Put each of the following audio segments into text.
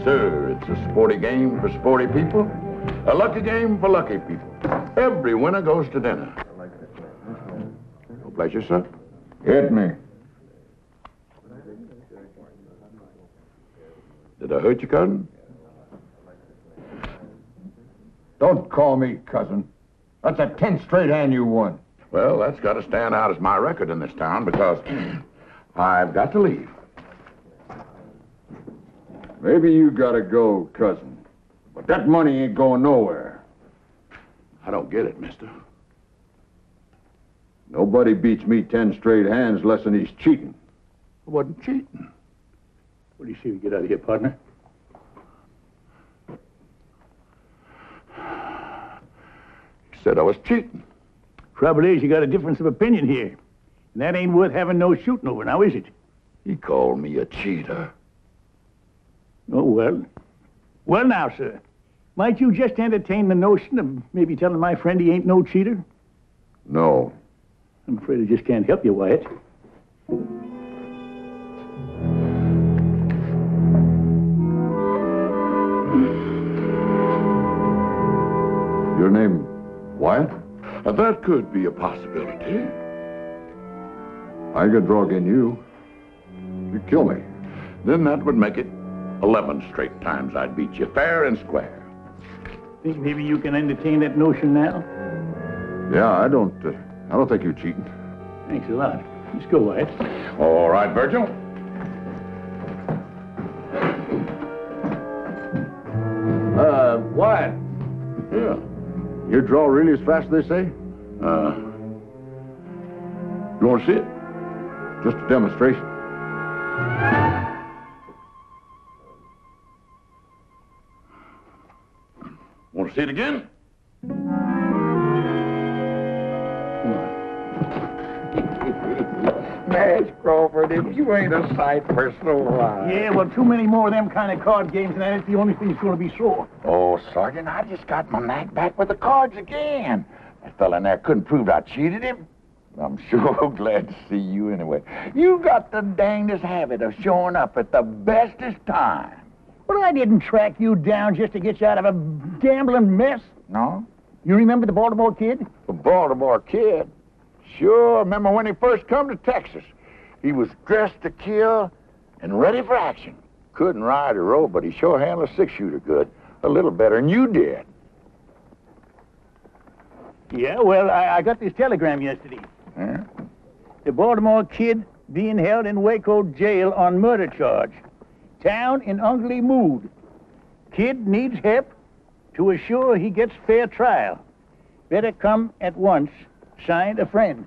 sir. It's a sporty game for sporty people. A lucky game for lucky people. Every winner goes to dinner. No pleasure, sir. Hit me. Did I hurt you, cousin? Don't call me cousin. That's a 10 straight hand you won. Well, that's got to stand out as my record in this town because I've got to leave. Maybe you gotta go, cousin. But that money ain't going nowhere. I don't get it, mister. Nobody beats me 10 straight hands less than he's cheating. I wasn't cheating. What do you say we get out of here, partner? You said I was cheating. Trouble is, you got a difference of opinion here. And that ain't worth having no shooting over, now is it? He called me a cheater. Oh, well. Well, now, sir. Might you just entertain the notion of maybe telling my friend he ain't no cheater? No. I'm afraid I just can't help you, Wyatt. Your name, Wyatt? That could be a possibility. I could draw against you. You'd kill me. Then that would make it 11 straight times I'd beat you, fair and square. Think maybe you can entertain that notion now? Yeah, I don't think you're cheating. Thanks a lot. Let's go, Wyatt. All right, Virgil. Wyatt. Yeah. You draw really as fast as they say? You want to see it? Just a demonstration. Want to see it again? Nash Crawford, if you ain't a sight personal alive. Yeah, well, too many more of them kind of card games, and that's the only thing that's going to be sore. Oh, Sergeant, I just got my knack back with the cards again. That fella in there couldn't prove I cheated him. I'm sure glad to see you anyway. You got the dangest habit of showing up at the bestest time. Well, I didn't track you down just to get you out of a gambling mess. No? You remember the Baltimore kid? The Baltimore kid? Sure, remember when he first come to Texas. He was dressed to kill and ready for action. Couldn't ride or row, but he sure handled a six-shooter good. A little better than you did. Yeah, well, I got this telegram yesterday. Huh? The Baltimore kid being held in Waco jail on murder charge. Town in ugly mood. Kid needs help to assure he gets fair trial. Better come at once. Signed, a friend.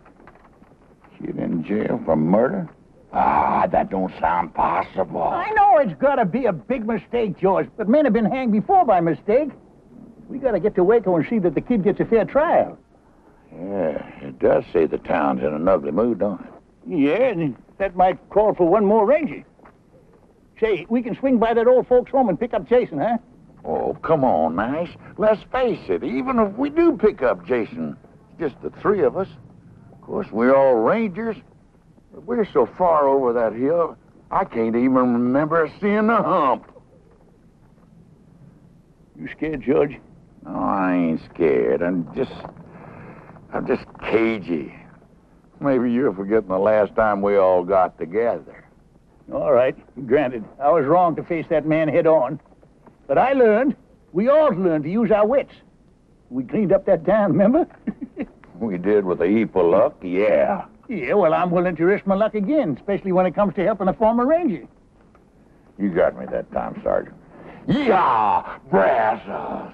Kid in jail for murder? Ah, that don't sound possible. I know it's got to be a big mistake, George, but men have been hanged before by mistake. We got to get to Waco and see that the kid gets a fair trial. Yeah, it does say the town's in an ugly mood, don't it? Yeah, and that might call for one more ranger. Say, we can swing by that old folks' home and pick up Jason, huh? Oh, come on, Nash. Let's face it, even if we do pick up Jason, just the three of us. Of course, we're all rangers. But we're so far over that hill, I can't even remember seeing the hump. You scared, George? No, I ain't scared. I'm just cagey. Maybe you're forgetting the last time we all got together. All right, granted. I was wrong to face that man head on. But I learned, we all learned to use our wits. We cleaned up that town, remember? We did with a heap of luck, yeah. Yeah, well, I'm willing to risk my luck again, especially when it comes to helping a former ranger. You got me that time, Sergeant. Yeah, Brazos!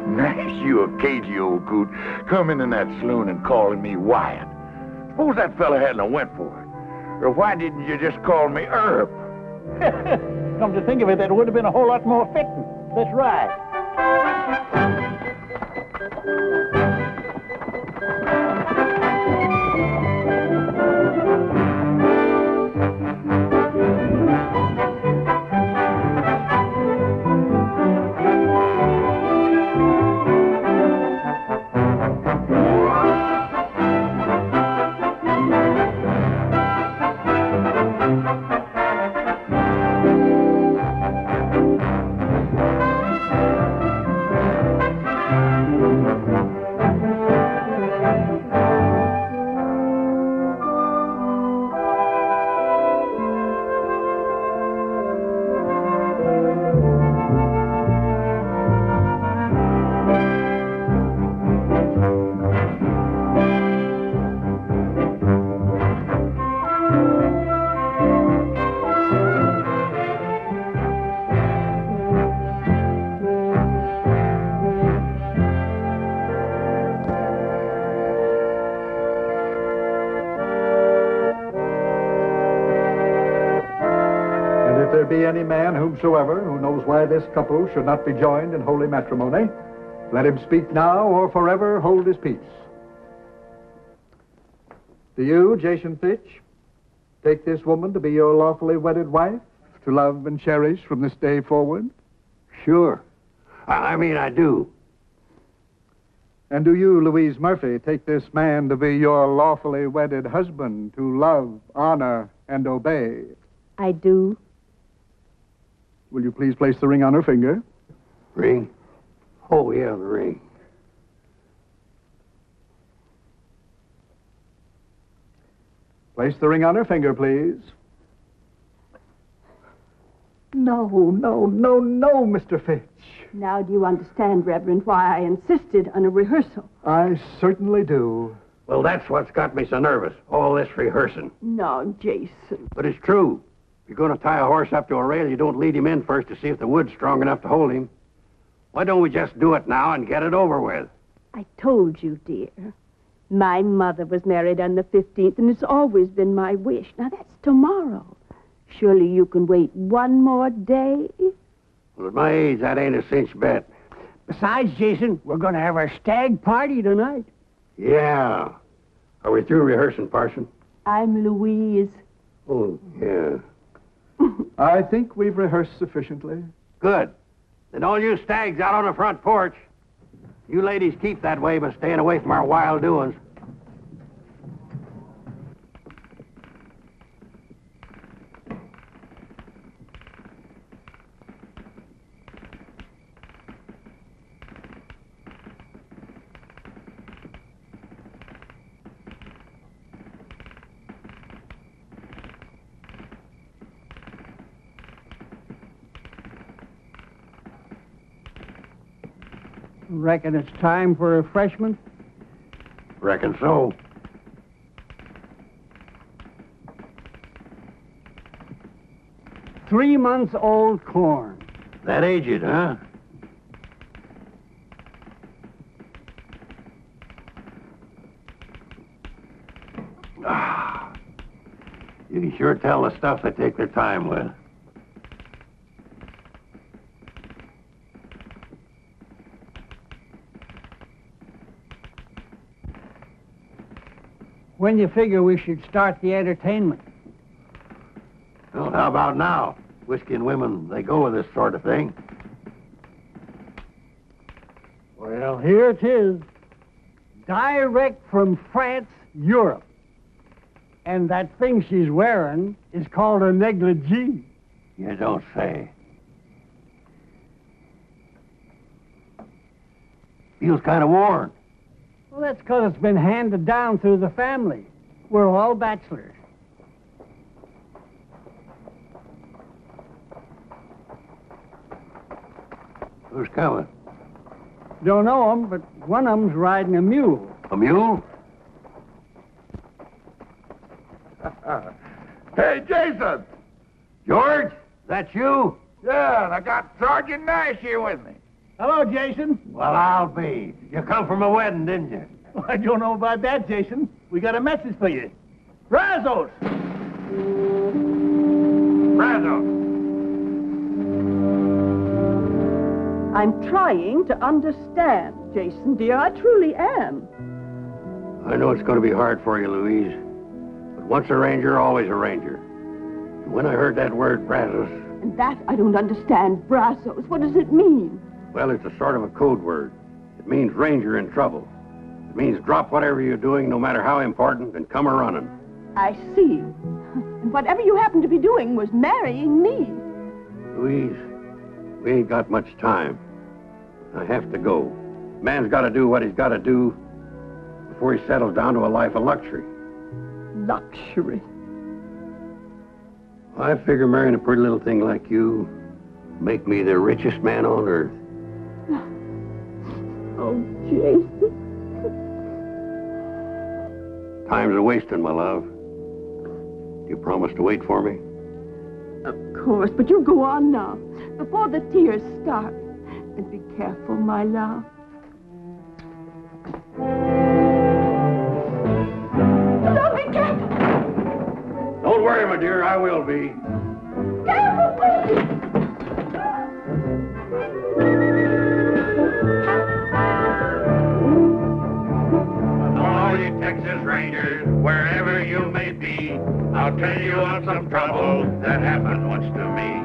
Nash, you a cagey old coot, coming in that saloon and calling me Wyatt. Suppose that fella hadn't went for it. Or why didn't you just call me Herb? Come to think of it, that would have been a whole lot more fitting. That's right. be any man whomsoever who knows why this couple should not be joined in holy matrimony, let him speak now or forever hold his peace. Do you, Jason Fitch, take this woman to be your lawfully wedded wife, to love and cherish from this day forward? Sure. I mean, I do. And do you, Louise Murphy, take this man to be your lawfully wedded husband, to love, honor, and obey? I do. Will you please place the ring on her finger? Ring? Oh, yeah, the ring. Place the ring on her finger, please. No, Mr. Fitch. Now do you understand, Reverend, why I insisted on a rehearsal? I certainly do. Well, that's what's got me so nervous, all this rehearsing. No, Jason. But it's true. If you're going to tie a horse up to a rail, you don't lead him in first to see if the wood's strong enough to hold him. Why don't we just do it now and get it over with? I told you, dear. My mother was married on the 15th, and it's always been my wish. Now, that's tomorrow. Surely you can wait one more day? Well, at my age, that ain't a cinch bet. Besides, Jason, we're going to have our stag party tonight. Yeah. Are we through rehearsing, Parson? I'm Louise. Oh, yeah. I think we've rehearsed sufficiently. Good. Then all you stags out on the front porch. You ladies keep that way by staying away from our wild doings. Reckon it's time for refreshment? Reckon so. Three-month-old corn. That aged, huh? Ah, you can sure tell the stuff they take their time with. When you figure we should start the entertainment? Well, how about now? Whiskey and women, they go with this sort of thing. Well, here it is. Direct from France, Europe. And that thing she's wearing is called a negligee. You don't say. Feels kind of worn. Well, that's because it's been handed down through the family. We're all bachelors. Who's coming? Don't know 'em, but one of 'em's riding a mule. A mule? Hey, Jason! George, that's you? Yeah, and I got Sergeant Nash here with me. Hello, Jason. Well, I'll be. You come from a wedding, didn't you? Well, I don't know about that, Jason. We got a message for you. Brazos! Brazos! I'm trying to understand, Jason, dear. I truly am. I know it's going to be hard for you, Louise. But once a ranger, always a ranger. And when I heard that word, Brazos... And that I don't understand. Brazos. What does it mean? Well, it's a sort of a code word. It means ranger in trouble. It means drop whatever you're doing, no matter how important, and come a-running. I see. And whatever you happen to be doing was marrying me. Louise, we ain't got much time. I have to go. Man's got to do what he's got to do before he settles down to a life of luxury. Luxury. I figure marrying a pretty little thing like you make me the richest man on earth. Oh, Jason. Time's a-wasting, my love. You promise to wait for me? Of course, but you go on now, before the tears start. And be careful, my love. Don't be careful! Don't worry, my dear, I will be. Careful, please! All you Texas Rangers, wherever you may be, I'll tell you of some trouble that happened once to me.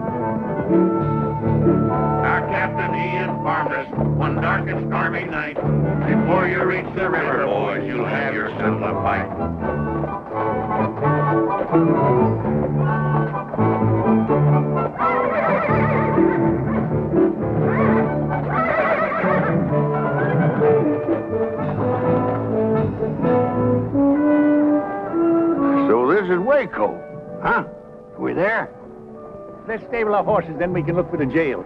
Our captain, he informed us one dark and stormy night, before you reach the river, boys, you'll have yourself a fight. So this is Waco. Huh? We there? Let's stable our horses, then we can look for the jail.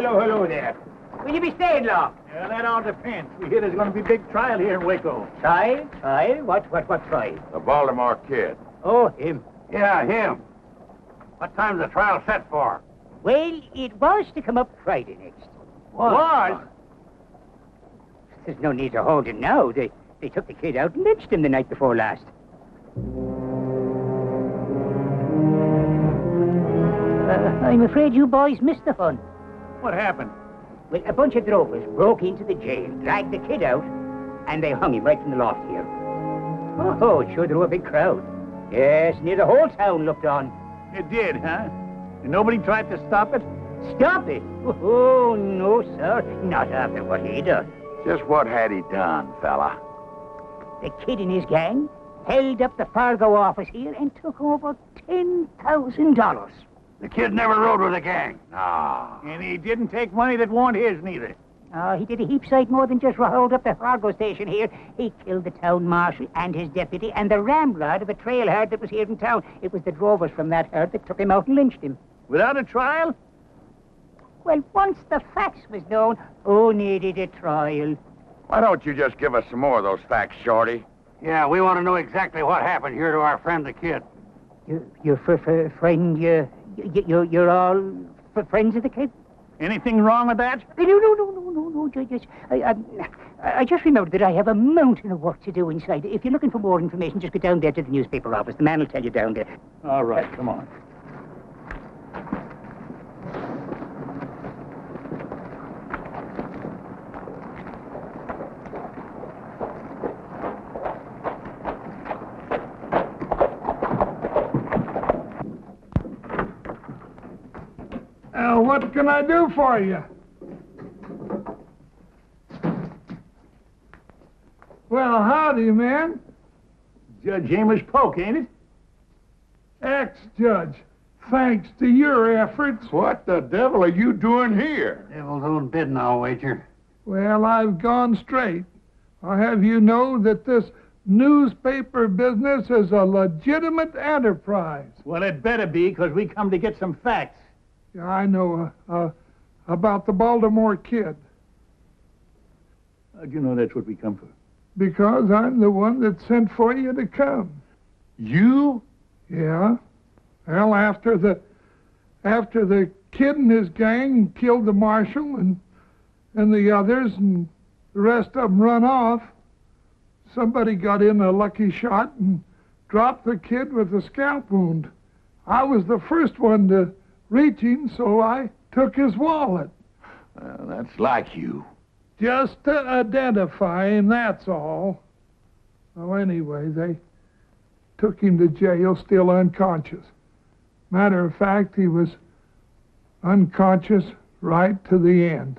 Hello there. Will you be staying long? Yeah, that all depends. We hear there's going to be a big trial here in Waco. Trial? Trial? What trial? The Baltimore Kid. Oh, him. Yeah, him. What time's the trial set for? Well, it was to come up Friday next. What? There's no need to hold him now. They took the kid out and lynched him the night before last. I'm afraid you boys missed the fun. What happened? Well, a bunch of drovers broke into the jail, dragged the kid out, and they hung him right from the loft here. Oh, it sure drew a big crowd. Yes, near the whole town looked on. It did, huh? And nobody tried to stop it? Stop it? Oh, no, sir. Not after what he done. Just what had he done, fella? The kid and his gang held up the Fargo office here and took over $10,000. The kid never rode with a gang. Ah. And he didn't take money that wasn't his, neither. He did a heap sight more than just hold up the Fargo station here. He killed the town marshal and his deputy and the ramrod of a trail herd that was here in town. It was the drovers from that herd that took him out and lynched him. Without a trial? Well, once the facts was known, who needed a trial? Why don't you just give us some more of those facts, Shorty? Yeah, we want to know exactly what happened here to our friend the kid. Your friend, you're all friends of the kid? Anything wrong with that? No, Judge. I just remembered that I have a mountain of work to do inside. If you're looking for more information, just go down there to the newspaper office. The man will tell you down there. All right, come on. What can I do for you? Well, howdy, man. Judge Amos Polk, ain't it? Ex-judge. Thanks to your efforts. What the devil are you doing here? Devil's own bidding, I'll wager. Well, I've gone straight. I'll have you know that this newspaper business is a legitimate enterprise. Well, it better be, because we come to get some facts. Yeah, I know about the Baltimore Kid. How'd you know that's what we come for? Because I'm the one that sent for you to come. You? Yeah. Well, after the kid and his gang killed the marshal and the others, and the rest of them run off, somebody got in a lucky shot and dropped the kid with a scalp wound. I was the first one to reach him, so I took his wallet. That's like you. Just to identify him, that's all. Well, anyway, they took him to jail still unconscious. Matter of fact, he was unconscious right to the end.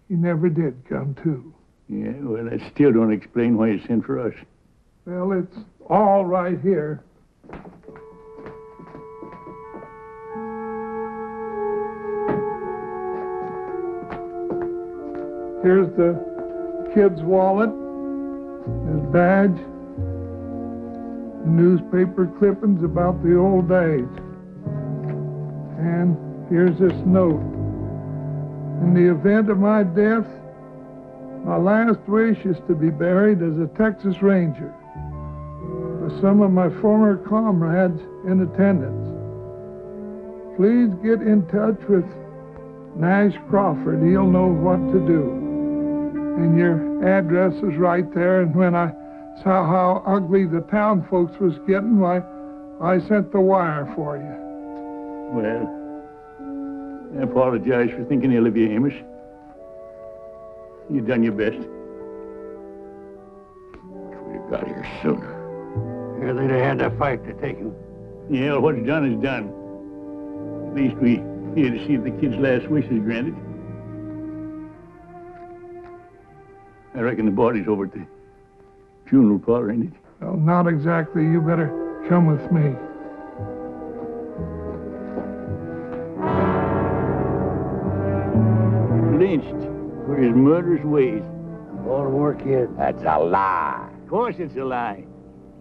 He never did come to. Yeah, well, that still don't explain why you sent for us. Well, it's all right here. Here's the kid's wallet, his badge, newspaper clippings about the old days. And here's this note. In the event of my death, my last wish is to be buried as a Texas Ranger with some of my former comrades in attendance. please get in touch with Nash Crawford. He'll know what to do. And your address is right there, and when I saw how ugly the town folks was getting, why, I sent the wire for you. Well, I apologize for thinking ill of you, Amos. You done your best. We got here sooner. Yeah, they'd have had to fight to take him. Yeah, well, what's done is done. At least we here to see if the kid's last wish is granted. I reckon the body's over at the funeral parlor, ain't it? Well, not exactly. You better come with me. Lynched for his murderous ways. Baltimore kid. That's a lie. Of course it's a lie.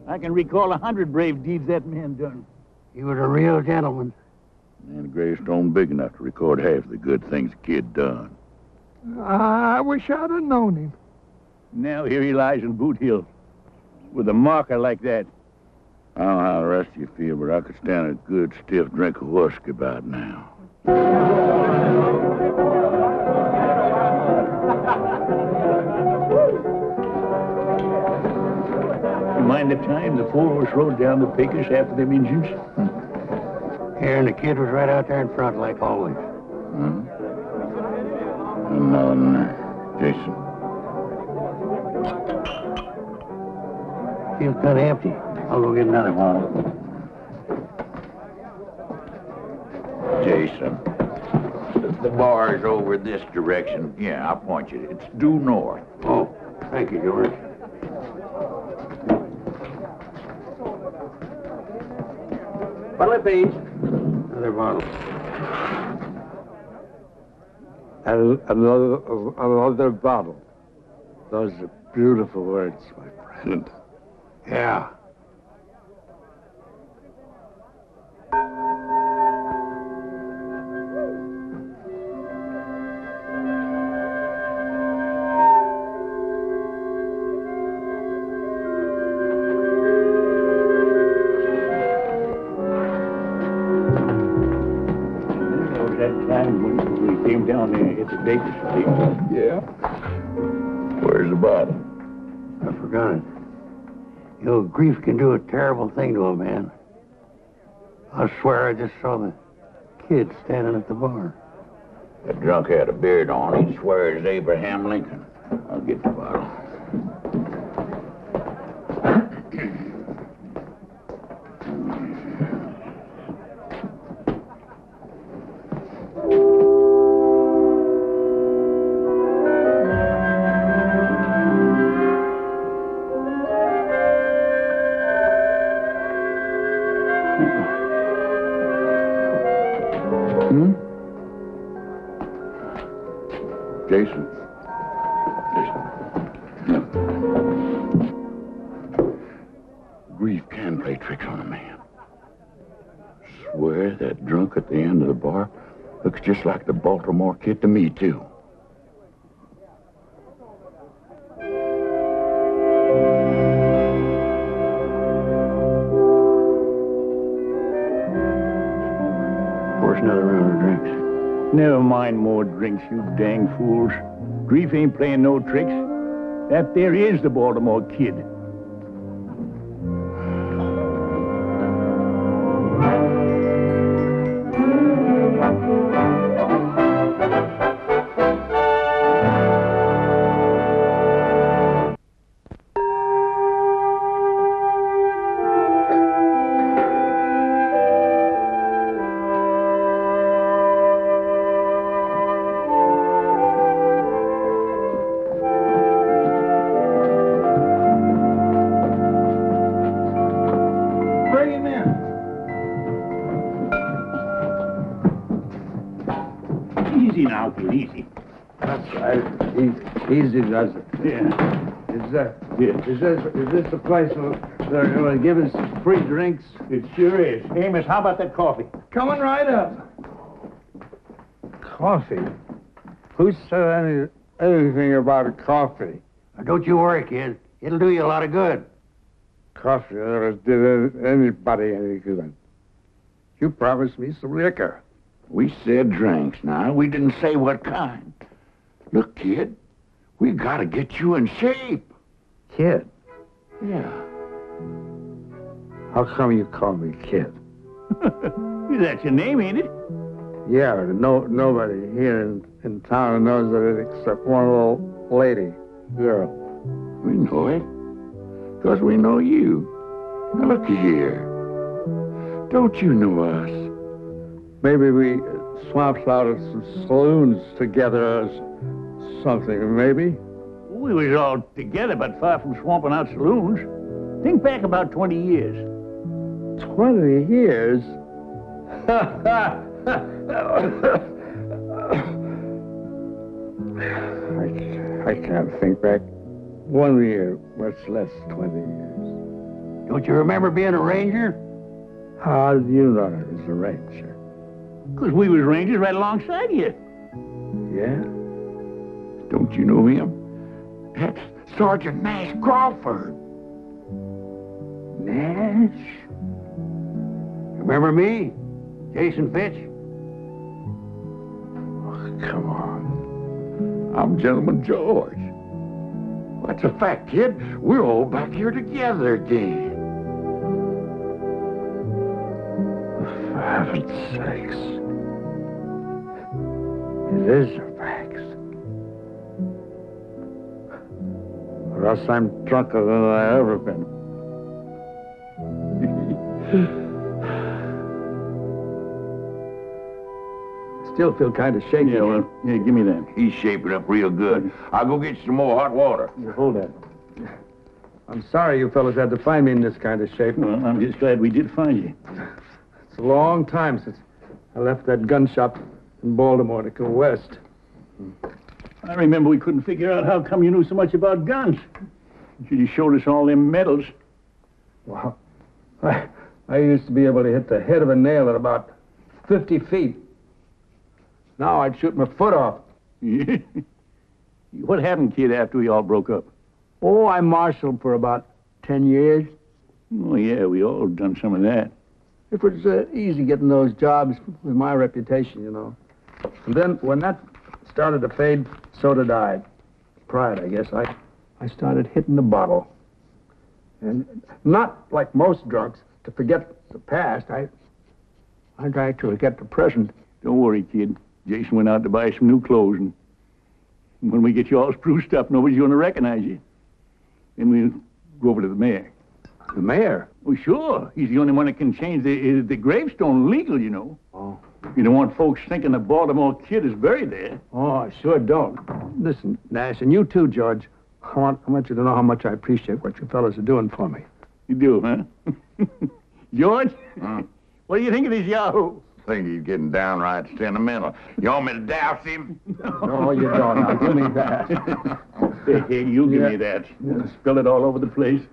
I can recall 100 brave deeds that man done. He was a real gentleman. And a gravestone big enough to record half the good things the kid done. I wish I'd have known him. Now here he lies in Boot Hill with a marker like that. I don't know how the rest of you feel, but I could stand a good stiff drink of whiskey about now. Mind the time the four of us rode down the Pecos after them Injuns? Here, and the kid was right out there in front, like always. And Jason. Feels kind of empty. I'll go get another one. Jason. The bar's over this direction. Yeah, I'll point you. It's due north. Oh, thank you, George. What'll it be? Another bottle. Another bottle. Those are beautiful words, my friend. Yeah. Down there at the Davis place. Yeah. Where's the bottle? I forgot it. You know, grief can do a terrible thing to a man. I swear I just saw the kid standing at the bar. That drunk had a beard on. He'd swear it's Abraham Lincoln. I'll get the bottle. Jason. Grief can play tricks on a man. Swear that drunk at the end of the bar looks just like the Baltimore kid to me, too. Where's another round of drinks? Never mind more drinks, you dang fools. Grief ain't playing no tricks. That there is the Baltimore kid. Easy now, kid, easy. That's right. Easy does it. Yeah. Is this the place where they're going to give us free drinks? It sure is. Amos, how about that coffee? Coming right up. Coffee? Who said anything about coffee? Now, don't you worry, kid. It'll do you a lot of good. Coffee never did anybody any good. You promised me some liquor. We said drinks now. We didn't say what kind. Look, kid, we gotta get you in shape. Kid? Yeah. How come you call me Kid? That's your name, ain't it? Yeah, nobody here in town knows it except one little lady, girl. We know it. Because we know you. Now, look here. Don't you know us? Maybe we swapped out at some saloons together or something, maybe? We was all together, but far from swamping out saloons. Think back about 20 years. 20 years? I can't think back 1 year, much less 20 years. Don't you remember being a ranger? How do you know I was a ranger? Because we was rangers right alongside you. Yeah? Don't you know him? That's Sergeant Nash Crawford. Nash? Remember me? Jason Fitch? Oh, come on. I'm Gentleman George. That's a fact, kid. We're all back here together again. For heaven's sakes. It is a fact. Or else I'm drunker than I've ever been. Still feel kind of shaky. Yeah, well, yeah, give me that. He's shaping up real good. I'll go get you some more hot water. You hold that. I'm sorry you fellas had to find me in this kind of shape. Well, I'm just glad we did find you. It's a long time since I left that gun shop in Baltimore to go west. I remember we couldn't figure out how come you knew so much about guns. You showed us all them medals. Wow. I used to be able to hit the head of a nail at about 50 feet. Now I'd shoot my foot off. What happened, kid, after we all broke up? Oh, I marshaled for about 10 years. Oh, yeah, we all done some of that. It was easy getting those jobs with my reputation, you know. And then when that started to fade, so did I. Pride, I guess. I started hitting the bottle. And not like most drunks, to forget the past. I tried to forget the present. Don't worry, kid. Jason went out to buy some new clothes, and when we get you all spruced up, nobody's going to recognize you. Then we'll go over to the mayor. The mayor? Oh, sure. He's the only one that can change the gravestone legal, you know. Oh. You don't want folks thinking the Baltimore kid is buried there. Oh, I sure don't. Listen, Nash, and you too, George. I want you to know how much I appreciate what you fellas are doing for me. You do, huh? George, what do you think of this yahoo? I think he's getting downright sentimental. You want me to douse him? No, you don't. Now, give me that. Hey, you give me that. Spill it all over the place.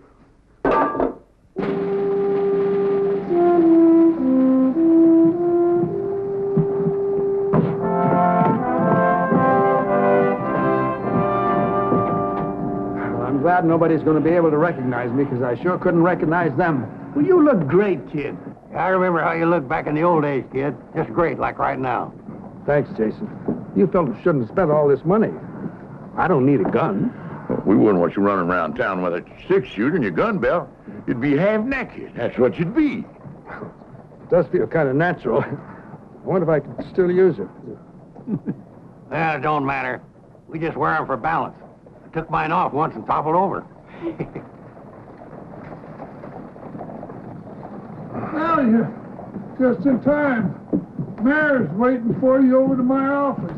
I'm glad nobody's going to be able to recognize me, because I sure couldn't recognize them. Well, you look great, kid. I remember how you looked back in the old days, kid. Just great, like right now. Thanks, Jason. You fellas shouldn't have spent all this money. I don't need a gun. Well, we wouldn't want you running around town with a six-shooter and your gun belt. You'd be half-naked. That's what you'd be. It does feel kind of natural. I wonder if I could still use it. Well, it don't matter. We just wear them for balance. I took mine off once and toppled over. Well, you're just in time. Mayor's waiting for you over to my office.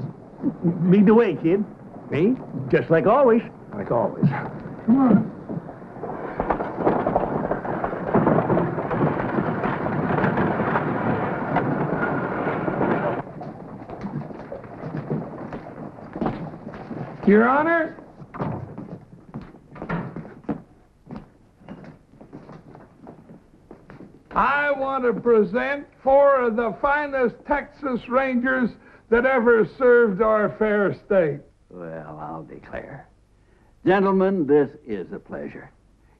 Lead the way, kid. Me? Just like always. Like always. Come on. Your Honor? I want to present 4 of the finest Texas Rangers that ever served our fair state. Well, I'll declare. Gentlemen, this is a pleasure.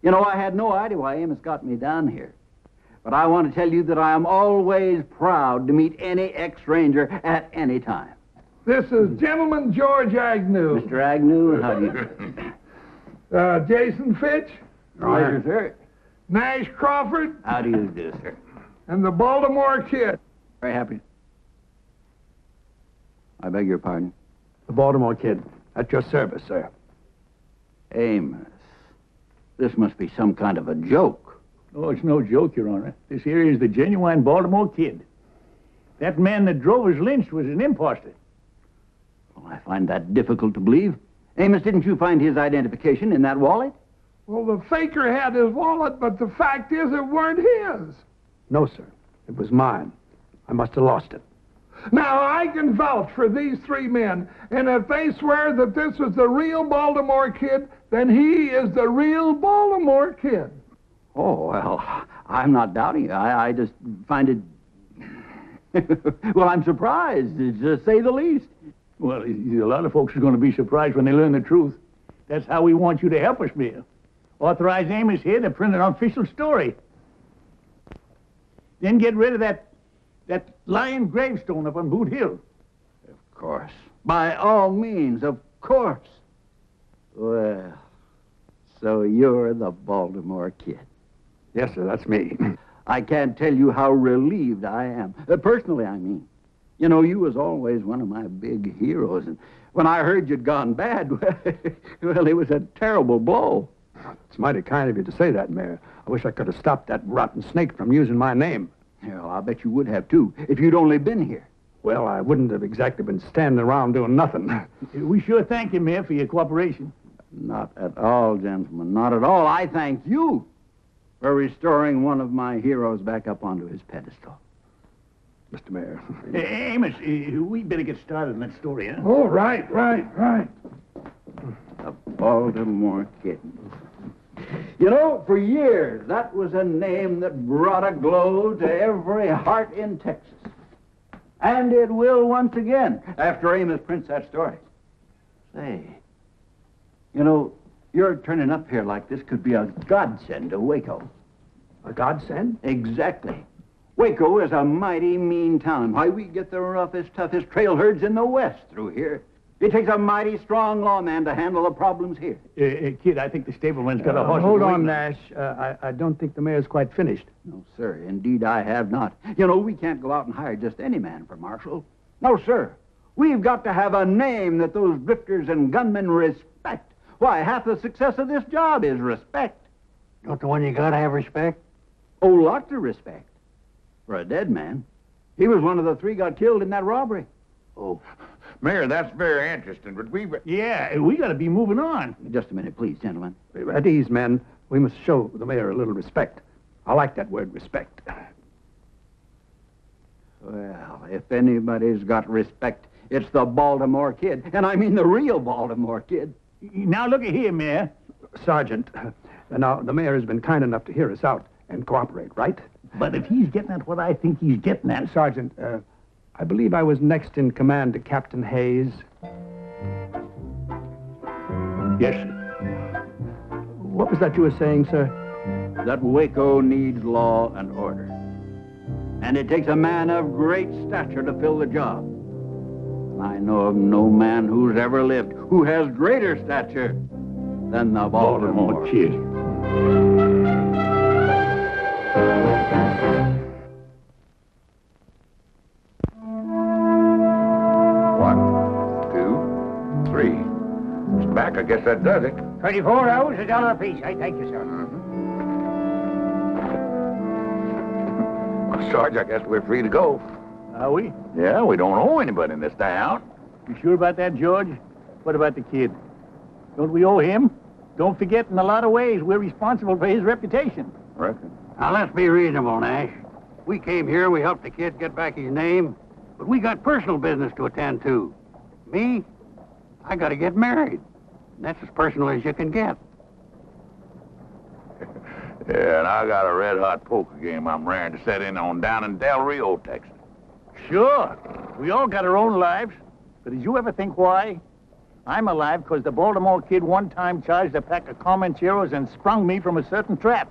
You know, I had no idea why Amos got me down here. But I want to tell you that I am always proud to meet any ex-ranger at any time. This is Gentleman George Agnew. Mr. Agnew, how do you do? Jason Fitch. Pleasure, sir. Nash Crawford. How do you do, sir? And the Baltimore Kid. Very happy. I beg your pardon? The Baltimore Kid. At your service, sir. Amos, this must be some kind of a joke. Oh, it's no joke, Your Honor. This here is the genuine Baltimore Kid. That man that drove us lynched was an imposter. Well, I find that difficult to believe. Amos, didn't you find his identification in that wallet? Well, the faker had his wallet, but the fact is it weren't his. No, sir. It was mine. I must have lost it. Now, I can vouch for these three men, and if they swear that this is the real Baltimore Kid, then he is the real Baltimore Kid. Oh, well, I'm not doubting you. I just find it... well, I'm surprised, to say the least. Well, a lot of folks are going to be surprised when they learn the truth. That's how we want you to help us, Mayor. Authorize Amos here to print an official story. Then get rid of that lying gravestone up on Boot Hill. Of course. By all means, of course. Well, so you're the Baltimore Kid. Yes, sir, that's me. I can't tell you how relieved I am. Personally, I mean. You know, you was always one of my big heroes, and when I heard you'd gone bad, well, it was a terrible blow. It's mighty kind of you to say that, Mayor. I wish I could have stopped that rotten snake from using my name. Well, I'll bet you would have, too, if you'd only been here. Well, I wouldn't have exactly been standing around doing nothing. We sure thank you, Mayor, for your cooperation. Not at all, gentlemen, not at all. I thank you for restoring one of my heroes back up onto his pedestal. Mr. Mayor. Amos, we better get started on that story, huh? Oh, right. The Baltimore Kid. You know, for years, that was a name that brought a glow to every heart in Texas. And it will once again, after Amos prints that story. Say, you know, your turning up here like this could be a godsend to Waco. A godsend? Exactly. Waco is a mighty mean town. Why, we get the roughest, toughest trail herds in the West through here. It takes a mighty strong lawman to handle the problems here. Kid, I think the stableman's got a horse. Hold on, Nash. I don't think the mayor's quite finished. No, sir. Indeed, I have not. You know, we can't go out and hire just any man for marshal. No, sir. We've got to have a name that those drifters and gunmen respect. Why, half the success of this job is respect. Don't the one you gotta have respect? Oh, lots of respect. For a dead man. He was one of the three got killed in that robbery. Oh, Mayor, that's very interesting, but Yeah, we got to be moving on. Just a minute, please, gentlemen. At ease, men. We must show the mayor a little respect. I like that word, respect. Well, if anybody's got respect, it's the Baltimore Kid. And I mean the real Baltimore Kid. Now, look at here, Mayor. Sergeant, now, the mayor has been kind enough to hear us out and cooperate, right? But if he's getting at what I think he's getting at... Sergeant, I believe I was next in command to Captain Hayes. Yes, sir. What was that you were saying, sir? That Waco needs law and order. And it takes a man of great stature to fill the job. I know of no man who's ever lived who has greater stature than the Baltimore Kid. Back, I guess that does it. 24 hours, $1 apiece. I thank you, sir. Well, Sarge, I guess we're free to go. Are we? Yeah, we don't owe anybody in this town. You sure about that, George? What about the kid? Don't we owe him? Don't forget, in a lot of ways, we're responsible for his reputation. Reckon. Now, let's be reasonable, Nash. We came here, we helped the kid get back his name, but we got personal business to attend to. Me, I gotta get married. And that's as personal as you can get. Yeah, and I got a red-hot poker game I'm raring to set in on down in Del Rio, Texas. Sure. We all got our own lives. But did you ever think why? I'm alive because the Baltimore Kid one time charged a pack of Comancheros and sprung me from a certain trap.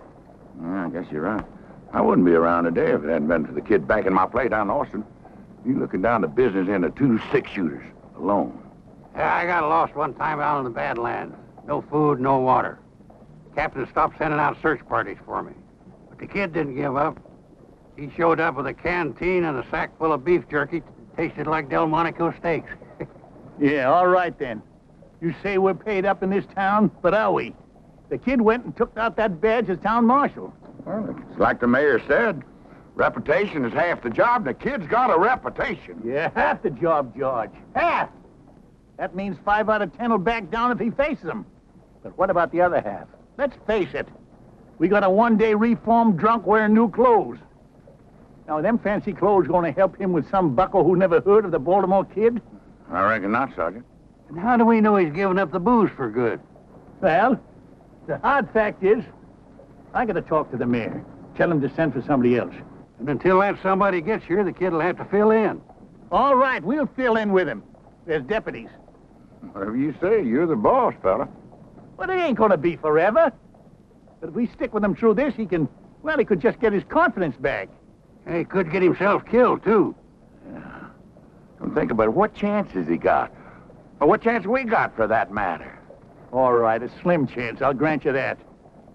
I guess you're right. I wouldn't be around today if it hadn't been for the kid backing my play down in Austin. You looking down the business end of 2 6-shooters alone. Yeah, I got lost one time out in the Badlands. No food, no water. Captain stopped sending out search parties for me. But the kid didn't give up. He showed up with a canteen and a sack full of beef jerky. Tasted like Delmonico steaks. Yeah, all right then. You say we're paid up in this town, but are we? The kid went and took out that badge as town marshal. Well, it's like the mayor said. Reputation is half the job, and the kid's got a reputation. Yeah, half the job, George. Half! That means 5 out of 10 will back down if he faces them. But what about the other half? Let's face it. We got a one-day reformed drunk wearing new clothes. Now, are them fancy clothes going to help him with some bucko who never heard of the Baltimore Kid? I reckon not, Sergeant. And how do we know he's given up the booze for good? Well, the hard fact is, I got to talk to the mayor. Tell him to send for somebody else. And until that somebody gets here, the kid will have to fill in. All right, we'll fill in with him. There's deputies. Whatever you say, you're the boss, fella. But it ain't going to be forever. But if we stick with him through this, he could just get his confidence back. Hey, he could get himself killed, too. Yeah. Don't think about it. What chance has he got? Or what chance we got, for that matter? All right, a slim chance, I'll grant you that.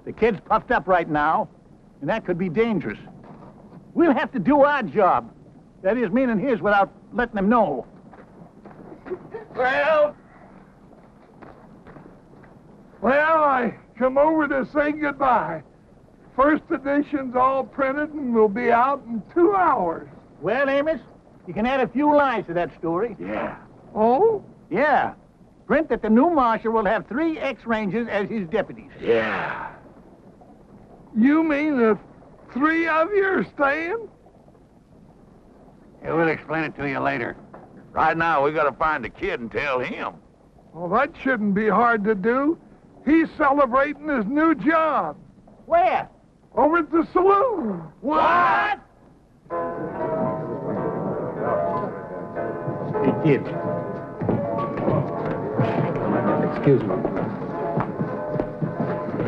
The kid's puffed up right now, and that could be dangerous. We'll have to do our job. That is, meaning his, without letting him know. Well, I come over to say goodbye. First edition's all printed and will be out in 2 hours. Well, Amos, you can add a few lines to that story. Yeah. Oh? Yeah. Print that the new marshal will have 3 ex-rangers as his deputies. Yeah. You mean the 3 of you are staying? Yeah, we'll explain it to you later. Right now, we got to find the kid and tell him. Well, that shouldn't be hard to do. He's celebrating his new job. Where? Over at the saloon. What? Hey, kid. Excuse me.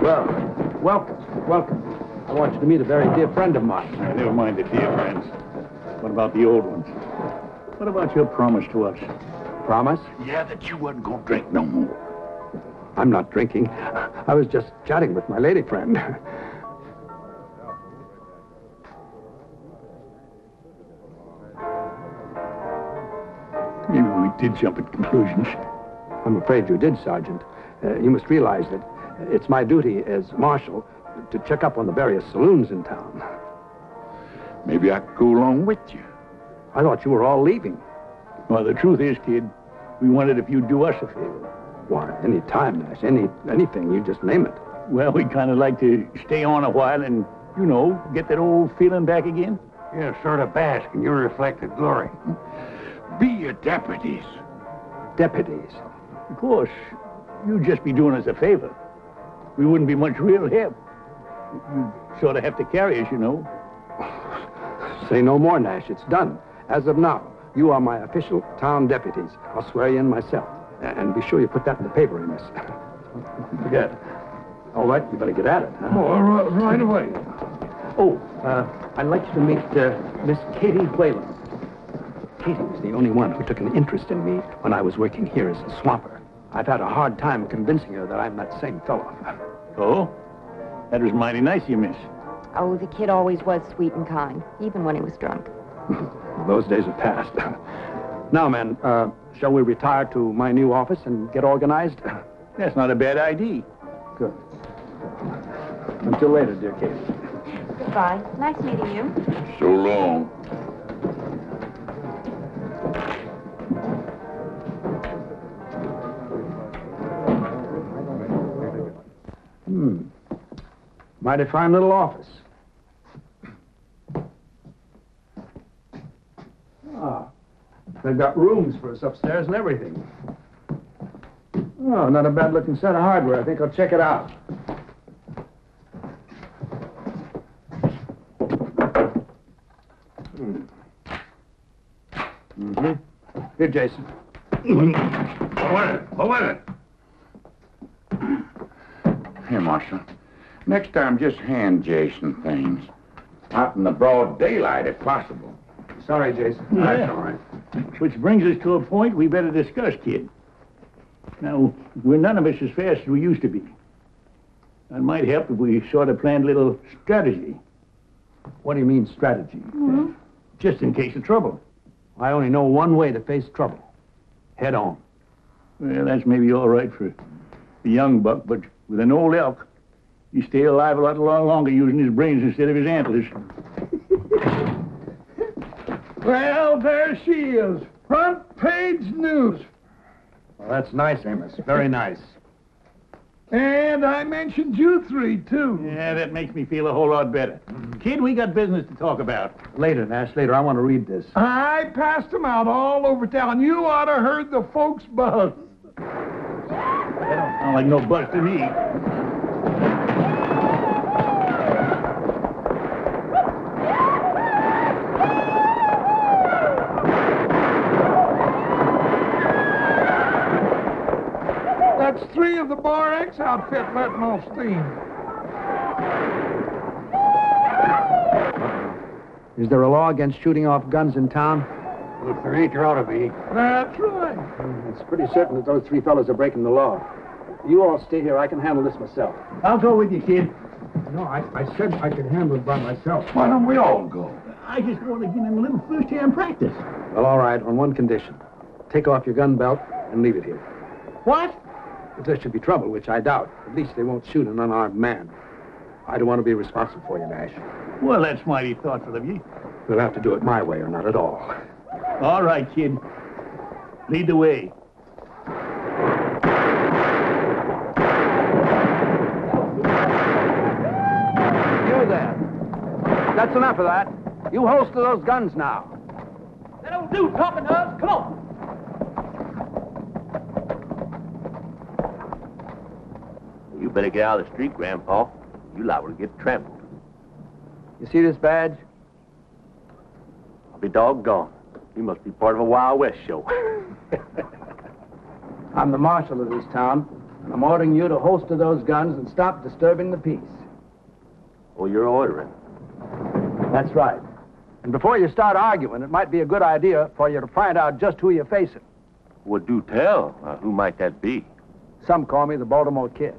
Well, welcome. I want you to meet a very dear friend of mine. Never mind the dear friends. What about the old ones? What about your promise to us? Promise? Yeah, that you wasn't going to drink no more. I'm not drinking. I was just chatting with my lady friend. Maybe we did jump at conclusions. I'm afraid you did, Sergeant. You must realize that it's my duty as marshal to check up on the various saloons in town. Maybe I could go along with you. I thought you were all leaving. Well, the truth is, kid, we wondered if you'd do us a favor. Why, any time, Nash. Anything. You just name it. Well, we'd kind of like to stay on a while and, get that old feeling back again. Yeah, sort of bask in your reflected glory. Be your deputies. Deputies? Of course, you'd just be doing us a favor. We wouldn't be much real help. You'd sort of have to carry us, Say no more, Nash. It's done. As of now, you are my official town deputies. I'll swear you in myself. And be sure you put that in the paper, Amos. Forget. All right, you better get at it, huh? Oh, right away. Oh, I'd like you to meet Miss Katie Whalen. Katie was the only one who took an interest in me when I was working here as a swamper. I've had a hard time convincing her that I'm that same fellow. Oh? That was mighty nice of you, miss. Oh, the kid always was sweet and kind, even when he was drunk. Those days are past. Now, men, shall we retire to my new office and get organized? That's not a bad idea. Good. Until later, dear Katie. Goodbye. Nice meeting you. So long. Mighty fine little office. They've got rooms for us upstairs and everything. Oh, not a bad-looking set of hardware. I think I'll check it out. Here, Jason. Hold it. Here, Marshal. Next time, just hand Jason things. Out in the broad daylight, if possible. Sorry, Jason. Yeah. That's all right. Which brings us to a point we better discuss, kid. Now, we're none of us as fast as we used to be. It might help if we sort of planned a little strategy. What do you mean, strategy? Just in case of trouble. I only know one way to face trouble. Head on. Well, that's maybe all right for a young buck, but with an old elk, you stay alive a lot longer using his brains instead of his antlers. Well, there she is. Front page news. Well, that's nice, Amos. Very nice. And I mentioned you three, too. Yeah, that makes me feel a whole lot better. Kid, we got business to talk about. Later, Nash, later. I want to read this. I passed them out all over town. You ought to heard the folks buzz. That don't sound like no buzz to me. That's 3 of the Bar X outfit letting off steam. Is there a law against shooting off guns in town? Well, if there ain't, there ought to be. That's right. It's pretty certain that those 3 fellas are breaking the law. You all stay here. I can handle this myself. I'll go with you, kid. No, I said I could handle it by myself. Why don't we all go? I just want to give him a little first-hand practice. Well, all right, on one condition. Take off your gun belt and leave it here. What? If there should be trouble, which I doubt, at least they won't shoot an unarmed man. I don't want to be responsible for you, Nash. Well, that's mighty thoughtful of you. We'll have to do it my way or not at all. All right, kid. Lead the way. You there. That's enough of that. You holster those guns now. That'll do, Top Nerves. Come on. You better get out of the street, Grandpa. You liable to get trampled. You see this badge? I'll be doggone. You must be part of a Wild West show. I'm the marshal of this town, and I'm ordering you to holster those guns and stop disturbing the peace. Oh, you're ordering? That's right. And before you start arguing, it might be a good idea for you to find out just who you're facing. Well, do tell. Who might that be? Some call me the Baltimore Kid.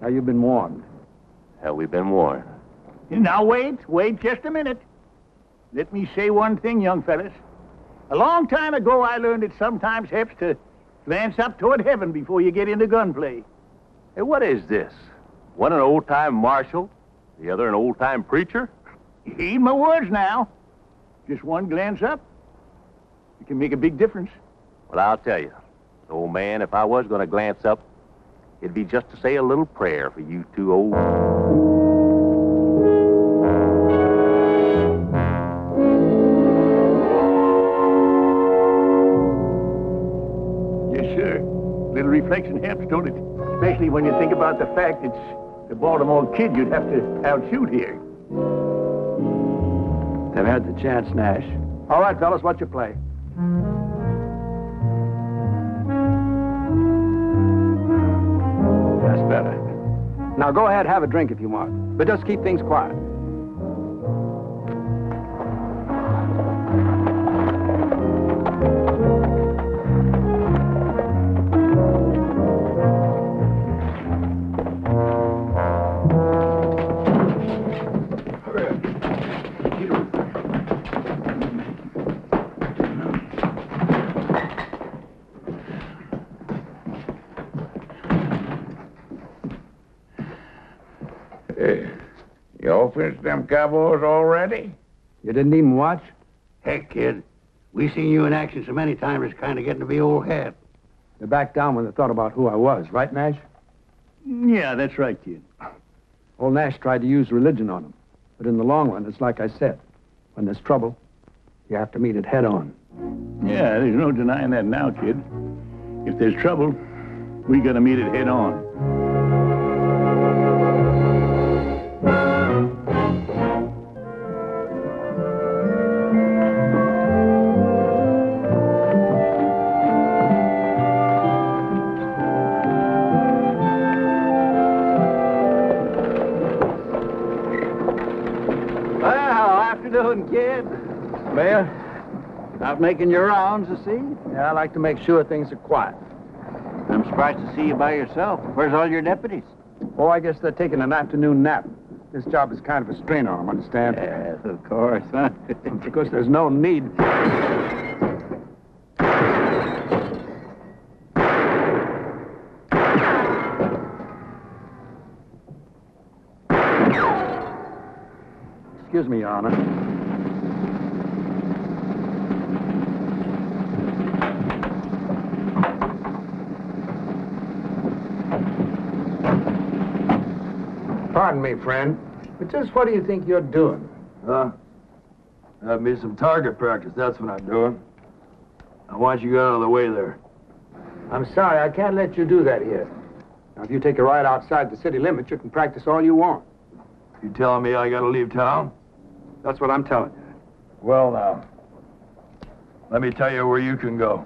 Now, you've been warned. Hell, we've been warned. Now, wait just a minute. Let me say one thing, young fellas. A long time ago, I learned it sometimes helps to glance up toward heaven before you get into gunplay. Hey, what is this? One an old-time marshal, the other an old-time preacher? Heed my words now. Just one glance up. It can make a big difference. Well, I'll tell you, old man, if I was going to glance up, it'd be just to say a little prayer for you two old... Yes, sir. Little reflection helps, don't it? Especially when you think about the fact it's the Baltimore Kid you'd have to outshoot here. They've had the chance, Nash. All right, fellas, what's your play? That's better. Now go ahead, have a drink if you want, but just keep things quiet. You all finished them cowboys already? You didn't even watch? Heck, kid. We seen you in action so many times it's kind of getting to be old hat. They backed down when they thought about who I was, right, Nash? Yeah, that's right, kid. Old Nash tried to use religion on them. But in the long run, it's like I said. When there's trouble, you have to meet it head on. Yeah, there's no denying that now, kid. If there's trouble, we gotta meet it head on. doing, kid? Mayor? Out making your rounds, I see. Yeah, I like to make sure things are quiet. I'm surprised to see you by yourself. Where's all your deputies? Oh, I guess they're taking an afternoon nap. This job is kind of a strain on them, understand? Yes, of course, huh? Because there's no need. Excuse me, Your Honor. Pardon me, friend, but just what do you think you're doing? Have me some target practice, that's what I'm doing. I want you out of the way there. I'm sorry, I can't let you do that here. Now, if you take a ride outside the city limits, you can practice all you want. You telling me I gotta leave town? That's what I'm telling you. Well, now, let me tell you where you can go.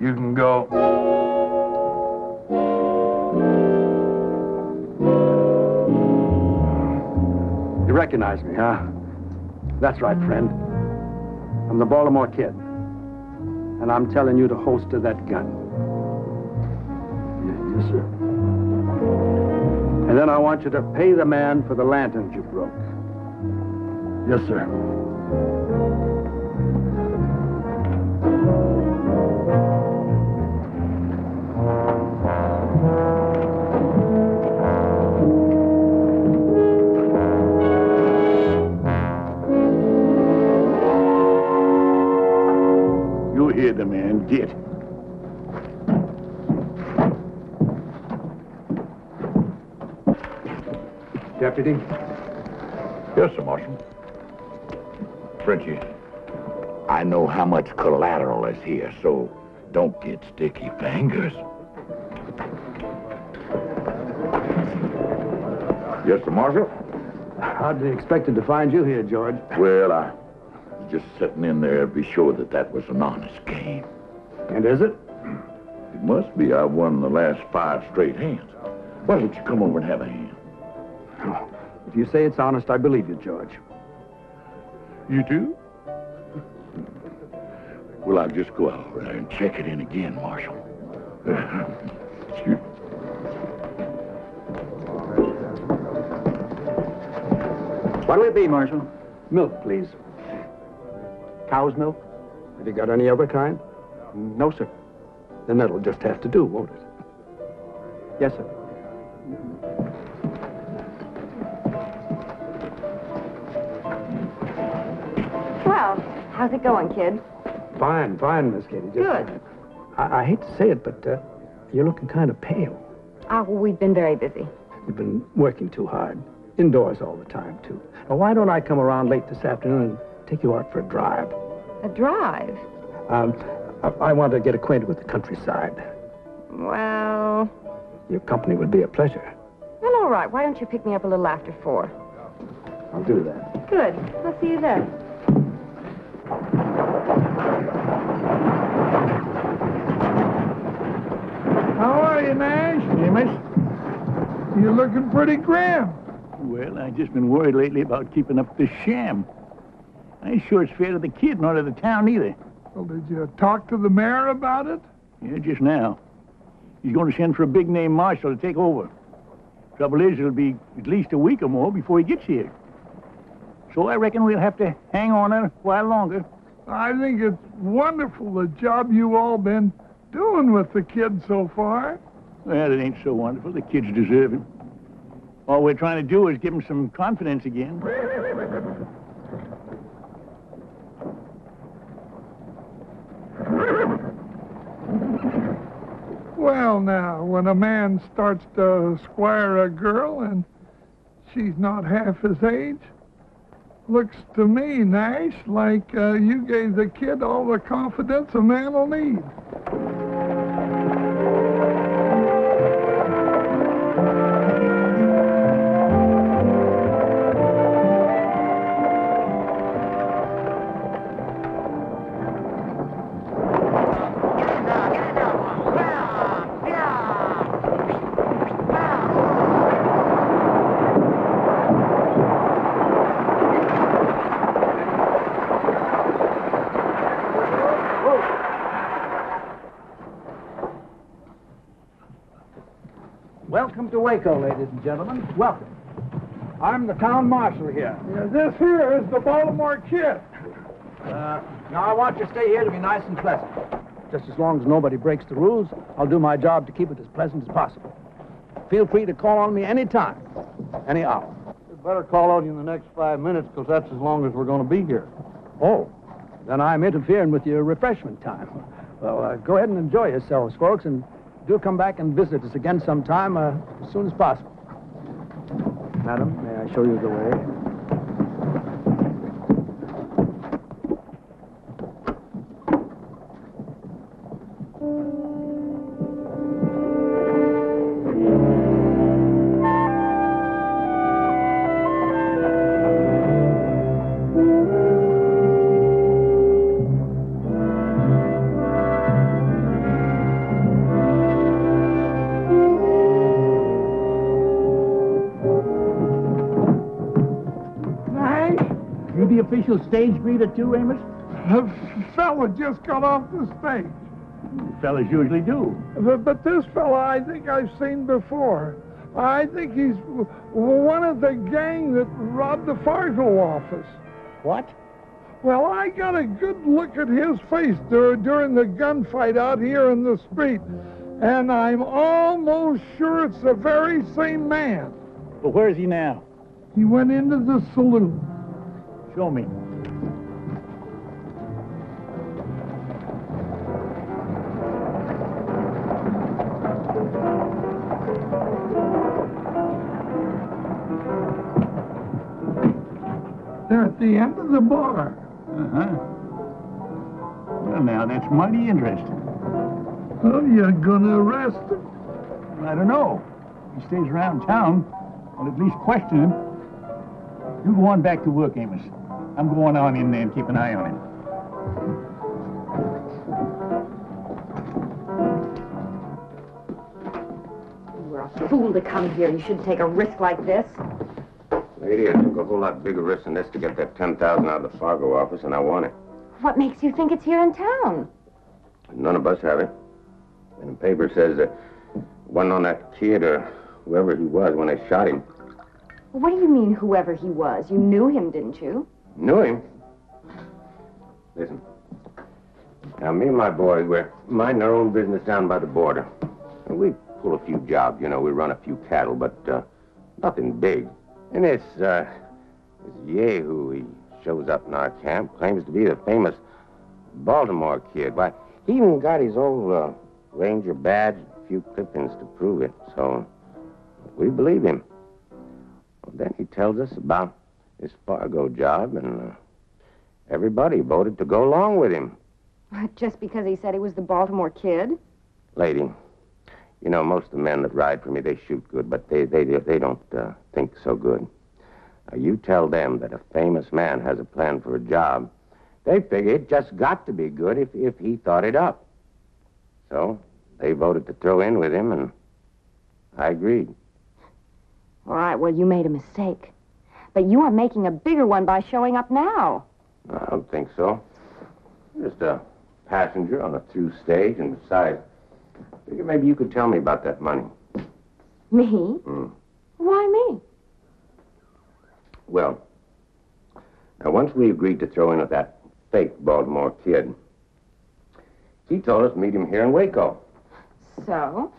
You can go... You recognize me, huh? That's right, friend. I'm the Baltimore Kid. And I'm telling you to holster that gun. Yes, sir. And then I want you to pay the man for the lanterns you broke. Yes, sir. You hear the man. Get. Deputy? Yes, sir, Marshal. Frenchie, I know how much collateral is here, so don't get sticky fingers. Yes, sir, Marshal? Hardly expected to find you here, George. Well, I was just sitting in there to be sure that that was an honest game. And is it? It must be. I've won the last 5 straight hands. Why don't you come over and have a hand? Oh, if you say it's honest, I believe you, George. You do? Well, I'll just go out there and check it in again, Marshal. Excuse me. What'll it be, Marshal? Milk, please. Cow's milk? Have you got any other kind? No, sir. Then that'll just have to do, won't it? Yes, sir. Well, how's it going, kid? Fine, Miss Katie. Good. I hate to say it, but you're looking kind of pale. Oh, we've been very busy. You've been working too hard. Indoors all the time, too. Now, why don't I come around late this afternoon and take you out for a drive? A drive? I want to get acquainted with the countryside. Well... Your company would be a pleasure. Well, all right. Why don't you pick me up a little after 4? I'll do that. Good. I'll see you then. How are you, Nash? Amos? You're looking pretty grim. Well, I've just been worried lately about keeping up this sham. I ain't sure it's fair to the kid nor to the town either. Well, did you talk to the mayor about it? Yeah, just now. He's going to send for a big-name marshal to take over. Trouble is, it'll be at least a week or more before he gets here. So I reckon we'll have to hang on a while longer. I think it's wonderful the job you all been doing with the kid so far. Well, it ain't so wonderful. The kids deserve it. All we're trying to do is give him some confidence again. Well, now, when a man starts to squire a girl and she's not half his age, looks to me, Nash, like you gave the kid all the confidence a man will need. Welcome to Waco, ladies and gentlemen. Welcome. I'm the town marshal here. This here is the Baltimore Kid. Now, I want you to stay here to be nice and pleasant. Just as long as nobody breaks the rules, I'll do my job to keep it as pleasant as possible. Feel free to call on me any time, any hour. We'd better call on you in the next 5 minutes, because that's as long as we're going to be here. Oh, then I'm interfering with your refreshment time. Well, go ahead and enjoy yourselves, folks, and do come back and visit us again sometime as soon as possible. Madam, may I show you the way? The official stage greeter too, Amos? The fella just got off the stage. Fellas usually do. But this fella I think I've seen before. I think he's one of the gang that robbed the Fargo office. What? Well, I got a good look at his face during the gunfight out here in the street, and I'm almost sure it's the very same man. But where is he now? He went into the saloon. Show me. They're at the end of the bar. Uh-huh. Well, now, that's mighty interesting. Oh, you're gonna arrest him? I don't know. He stays around town. I'll at least question him. You go on back to work, Amos. I'm going on in there and keep an eye on him. You were a fool to come here. You shouldn't take a risk like this. Lady, I took a whole lot bigger risk than this to get that $10,000 out of the Fargo office, and I won it. What makes you think it's here in town? None of us have it. And the paper says that it wasn't on that kid or whoever he was when they shot him. What do you mean, whoever he was? You knew him, didn't you? Knew him? Listen. Now, me and my boys, we're minding our own business down by the border. And we pull a few jobs, you know. We run a few cattle, but nothing big. And this Yahoo, he shows up in our camp, claims to be the famous Baltimore Kid. Why, he even got his old Ranger badge, a few clippings to prove it. So we believe him. Well, then he tells us about his Fargo job, and everybody voted to go along with him. Just because he said he was the Baltimore Kid? Lady, you know, most of the men that ride for me, they shoot good, but they don't think so good. Now, you tell them that a famous man has a plan for a job, they figure it just got to be good if he thought it up. So they voted to throw in with him, and I agreed. All right, well, you made a mistake. But you are making a bigger one by showing up now. I don't think so. Just a passenger on a through stage, and besides, I figure maybe you could tell me about that money. Me? Mm. Why me? Well, now once we agreed to throw in with that fake Baltimore Kid, he told us to meet him here in Waco. So?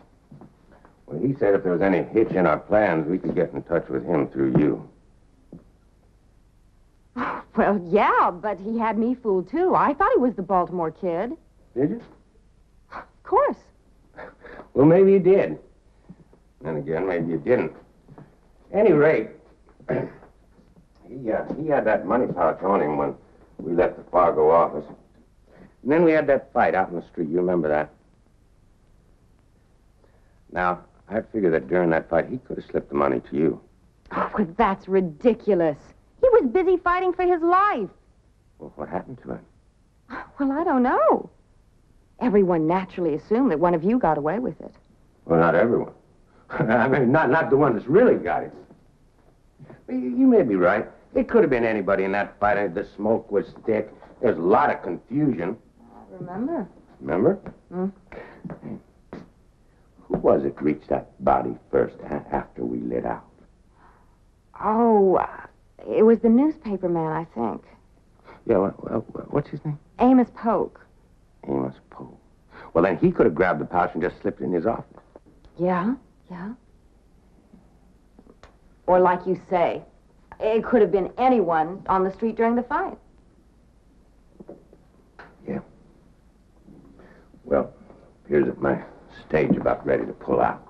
Well, he said if there was any hitch in our plans, we could get in touch with him through you. Well, yeah, but he had me fooled, too. I thought he was the Baltimore Kid. Did you? Of course. Well, maybe you did. Then again, maybe you didn't. Any rate, he had that money pouch on him when we left the Fargo office. And then we had that fight out in the street. You remember that? Now, I figure that during that fight, he could have slipped the money to you. Oh, well, that's ridiculous. He was busy fighting for his life. Well, what happened to him? Well, I don't know. Everyone naturally assumed that one of you got away with it. Well, not everyone. I mean, not the one that's really got it. You may be right. It could have been anybody in that fight. The smoke was thick. There's a lot of confusion. I remember. Remember? Hmm? Who was it reached that body first after we lit out? Oh, it was the newspaper man, I think. Yeah, what's his name? Amos Polk. Amos Polk. Well, then he could have grabbed the pouch and just slipped it in his office. Yeah. Or like you say, it could have been anyone on the street during the fight. Yeah. Well, here's at my stage about ready to pull out.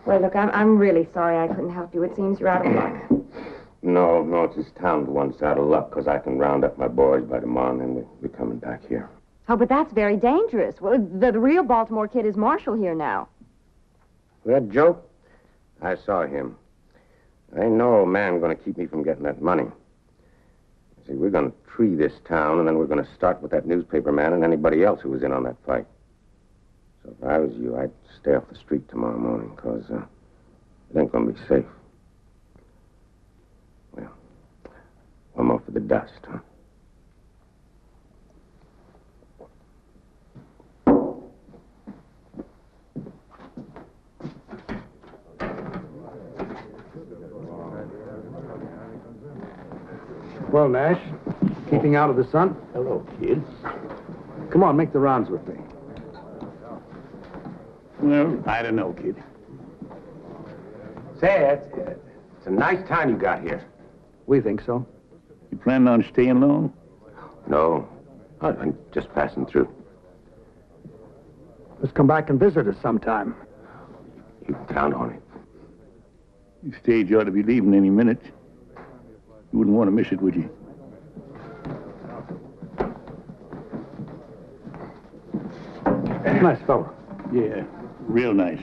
Well, look, I'm really sorry I couldn't help you. It seems you're out of luck. No, it's this town's one's out of luck, because I can round up my boys by tomorrow, and then we're coming back here. Oh, but that's very dangerous. Well, the real Baltimore kid is Marshall here now. That Joe? I saw him. Ain't no man going to keep me from getting that money. See, we're going to tree this town, and then we're going to start with that newspaper man and anybody else who was in on that fight. So if I was you, I'd stay off the street tomorrow morning, because it ain't going to be safe. Well, one more for the dust, huh? Well, Nash, keeping out of the sun? Hello, kid. Come on, make the rounds with me. Well, I don't know, kid. Say, it's a nice town you got here. We think so. You planning on staying long? No, I'm just passing through. Let's come back and visit us sometime. You can count on it. The stage ought to be leaving any minute. You wouldn't want to miss it, would you? Nice fellow. Yeah, real nice.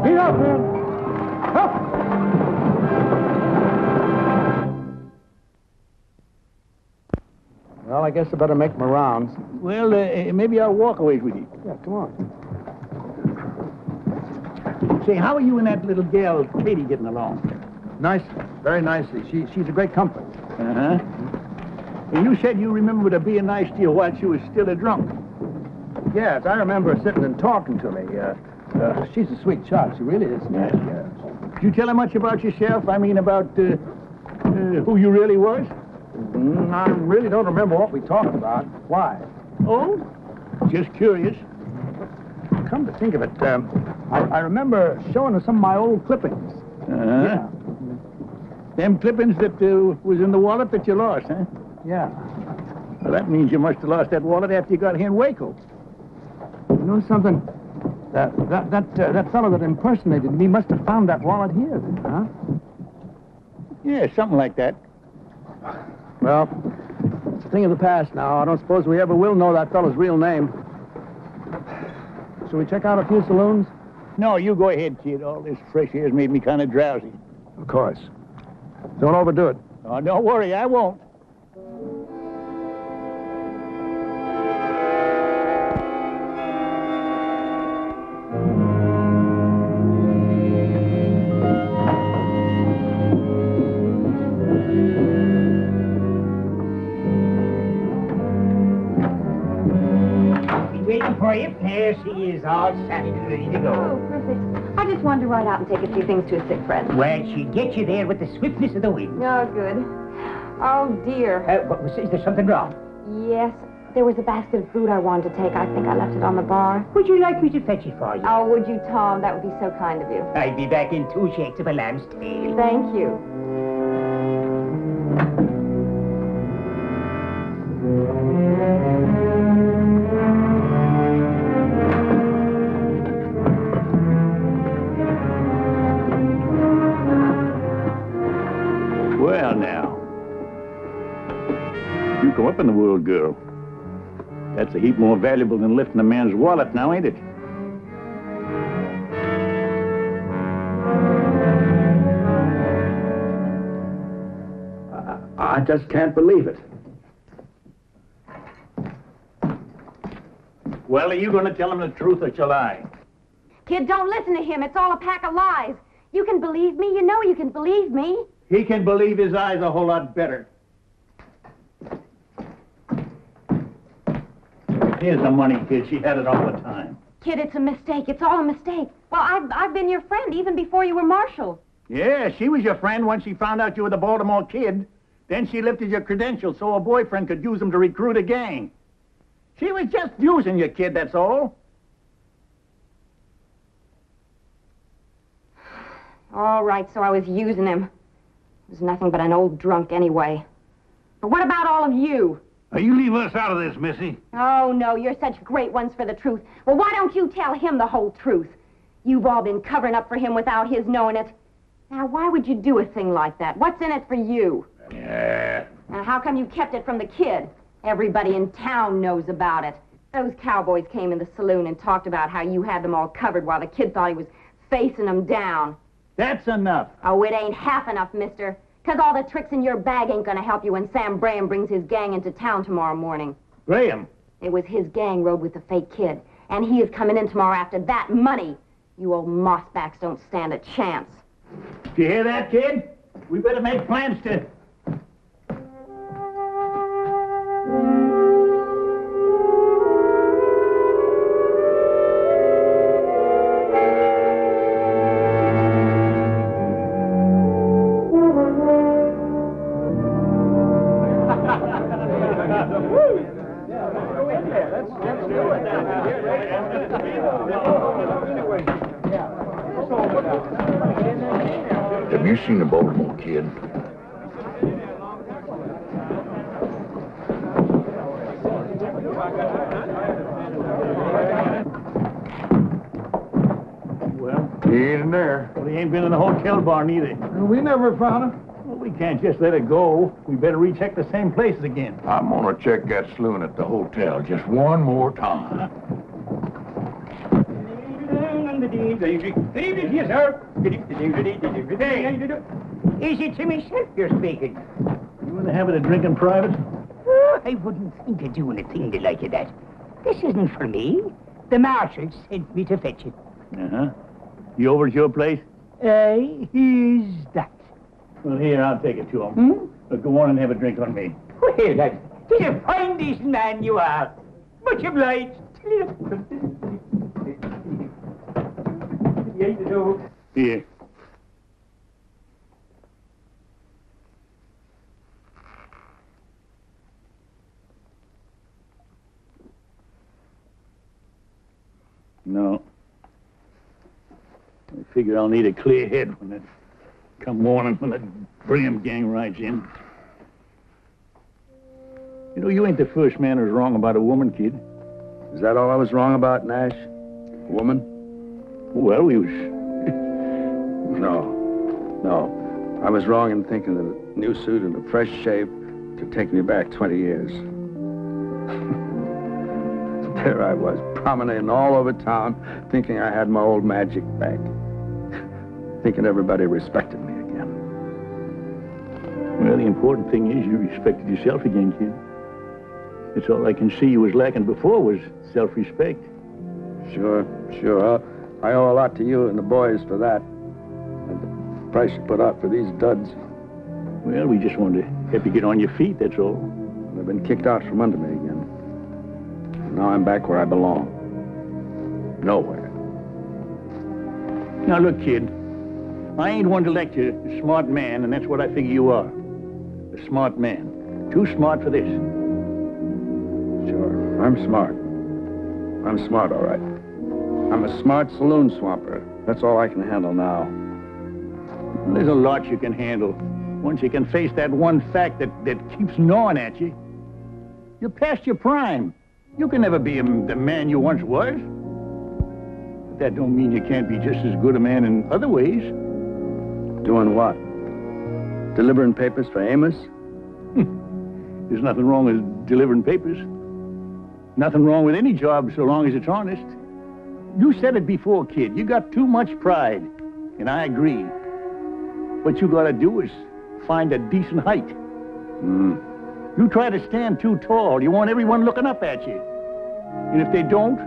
Get up, man! Up! Well, I guess I better make my rounds. Well, maybe I'll walk away with you. Yeah, come on. Say, how are you and that little gal, Katie, getting along? Nice, very nicely. She's a great comfort. Uh-huh. And you said you remembered her being nice to you while she was still a drunk. Yes, I remember her sitting and talking to me. She's a sweet child. She really is. Yes. Did you tell her much about yourself? I mean, about who you really was? I really don't remember what we talked about. Why? Oh? Just curious. Come to think of it, I remember showing her some of my old clippings. Uh-huh. Yeah. Them clippings that was in the wallet that you lost, huh? Yeah. Well, that means you must have lost that wallet after you got here in Waco. You know something? That fellow that impersonated me must have found that wallet here, huh? Yeah, something like that. Well, it's a thing of the past now. I don't suppose we ever will know that fellow's real name. Shall we check out a few saloons? No, you go ahead, kid. All this fresh air's made me kind of drowsy. Of course. Don't overdo it. Oh, don't worry, I won't. Waiting for you. There she is, all saddled and ready to go. Oh, perfect. I just wanted to ride out and take a few things to a sick friend. Well, she'll get you there with the swiftness of the wind. Oh, good. Oh, dear. Is there something wrong? Yes, there was a basket of food I wanted to take. I think I left it on the bar. Would you like me to fetch it for you? Oh, would you, Tom? That would be so kind of you. I'll be back in 2 shakes of a lamb's tail. Thank you. Well, now. You come up in the world, girl. That's a heap more valuable than lifting a man's wallet now, ain't it? I just can't believe it. Well, are you going to tell him the truth or shall I? kid. Don't listen to him. It's all a pack of lies. You can believe me. You know you can believe me. He can believe his eyes a whole lot better. Here's the money, kid. She had it all the time. Kid, it's a mistake. It's all a mistake. Well, I've been your friend even before you were marshal. Yeah, she was your friend once she found out you were the Baltimore Kid. Then she lifted your credentials so her boyfriend could use them to recruit a gang. She was just using you, kid, that's all. All right, so I was using him. He was nothing but an old drunk anyway. But what about all of you? Now, you leave us out of this, Missy. Oh, no, you're such great ones for the truth. Well, why don't you tell him the whole truth? You've all been covering up for him without his knowing it. Now, why would you do a thing like that? What's in it for you? Yeah. Now, how come you kept it from the kid? Everybody in town knows about it. Those cowboys came in the saloon and talked about how you had them all covered while the kid thought he was facing them down. That's enough. Oh, it ain't half enough, mister. 'Cause all the tricks in your bag ain't gonna help you when Sam Graham brings his gang into town tomorrow morning. Graham? It was his gang rode with the fake kid, and he is coming in tomorrow after that money. You old mossbacks don't stand a chance. Do you hear that, kid? We better make plans to... Have you seen the Baltimore Kid? Well, He ain't in there. Well, he ain't been in the hotel barn either. We never found him. Well, we can't just let it go. We better recheck the same places again. I'm gonna check that saloon at the hotel just one more time. Good evening, yes, sir. Good evening. Is it to myself you're speaking? You in the habit of drinking private? Oh, I wouldn't think of doing a thing like that. This isn't for me. The marshal sent me to fetch it. Uh-huh. You over at your place? Here's that. Well, here, I'll take it to him. But go on and have a drink on me. Well, lad, he's a fine, decent man you are. Much obliged. Here. No. I figure I'll need a clear head when it come morning when the Graham gang rides in. You know, you ain't the first man who's wrong about a woman, kid. Is that all I was wrong about, Nash? Woman? Well, we was... No. I was wrong in thinking that a new suit and a fresh shave could take me back 20 years. There I was, promenading all over town, thinking I had my old magic back. Thinking everybody respected me again. Well, the important thing is you respected yourself again, kid. It's all I can see you was lacking before was self-respect. Sure. I owe a lot to you and the boys for that. And the price you put out for these duds. Well, we just wanted to help you get on your feet, that's all. I've been kicked out from under me again. Now I'm back where I belong. Nowhere. Now, look, kid. I ain't one to lecture a smart man, and that's what I figure you are. A smart man. Too smart for this. Sure, I'm smart. I'm smart, all right. I'm a smart saloon swamper. That's all I can handle now. There's a lot you can handle. Once you can face that one fact that keeps gnawing at you. You're past your prime. You can never be the man you once was. But that don't mean you can't be just as good a man in other ways. Doing what? Delivering papers for Amos? There's nothing wrong with delivering papers. Nothing wrong with any job so long as it's honest. You said it before, kid. You got too much pride. And I agree. What you gotta do is find a decent height. You try to stand too tall. You want everyone looking up at you. And if they don't,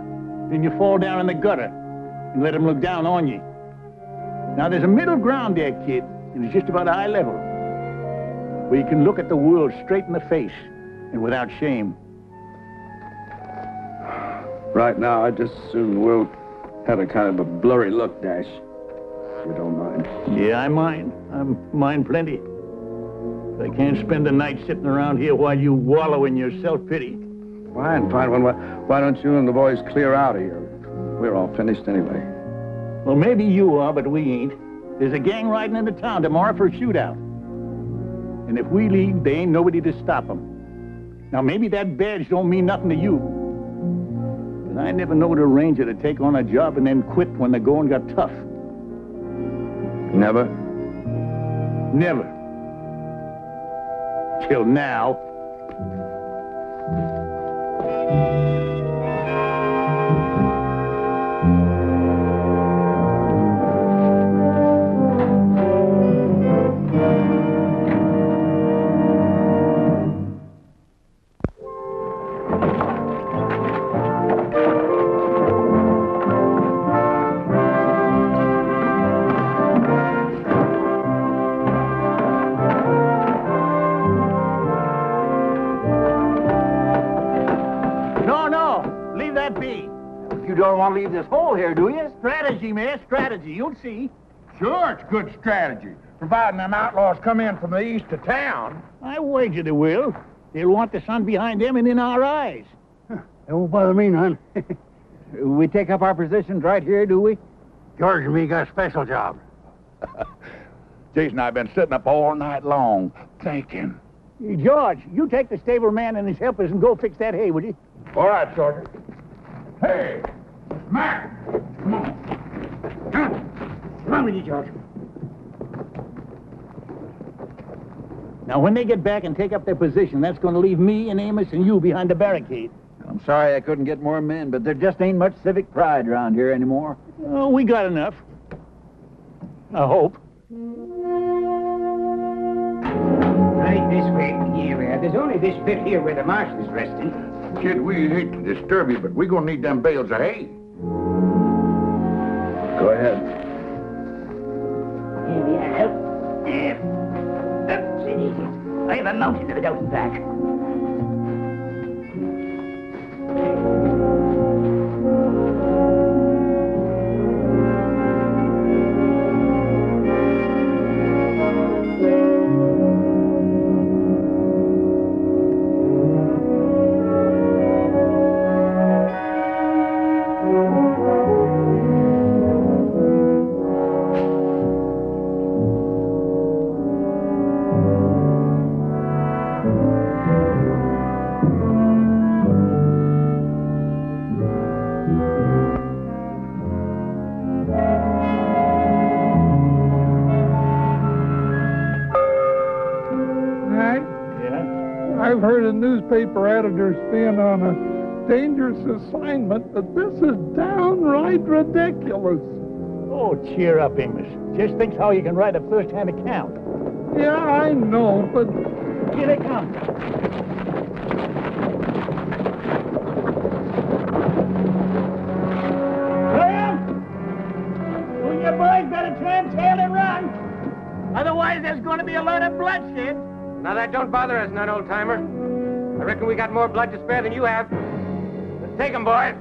then you fall down in the gutter. and let them look down on you. Now, there's a middle ground there, kid, and it's just about eye level, where you can look at the world straight in the face and without shame. Right now, I just as soon will have a kind of a blurry look, Dash. If you don't mind. Yeah, I mind. I mind plenty. But I can't spend the night sitting around here while you wallow in your self-pity. Fine. Why don't you and the boys clear out of here? We're all finished anyway. Well, maybe you are, but we ain't. There's a gang riding into town tomorrow for a shootout. And if we leave, there ain't nobody to stop them. Now, maybe that badge don't mean nothing to you. But I never knowed a ranger to take on a job and then quit when the going got tough. Never? Never. Till now. Don't want to leave this hole here, do you? Strategy, man, strategy. You'll see. Sure, it's good strategy, providing them outlaws come in from the east of town. I wager they will. They'll want the sun behind them and in our eyes. It won't bother me none. We take up our positions right here, do we? George and me got a special job. Jason and I have been sitting up all night long, thinking. Hey, George, you take the stable man and his helpers and go fix that hay, will you? All right, Sergeant. Hey, Mac, come on. Come on with you, George. Now, when they get back and take up their position, that's going to leave me and Amos and you behind the barricade. I'm sorry I couldn't get more men, but there just ain't much civic pride around here anymore. Oh, we got enough. I hope. Right this way, yeah, there's only this bit here where the marshal's resting. Kid, we hate to disturb you, but we're going to need them bales of hay. Go ahead. Here we are. I have a mountain of it out and back. I've heard of newspaper editors being on a dangerous assignment, but this is downright ridiculous. Oh, cheer up, Amos. Just think how you can write a first-hand account. Yeah, I know, but... Here they come. Graham! Well, you boys better turn tail and run. Otherwise, there's going to be a lot of bloodshed. Now, that don't bother us none, old-timer. I reckon we got more blood to spare than you have. Let's take 'em, boys.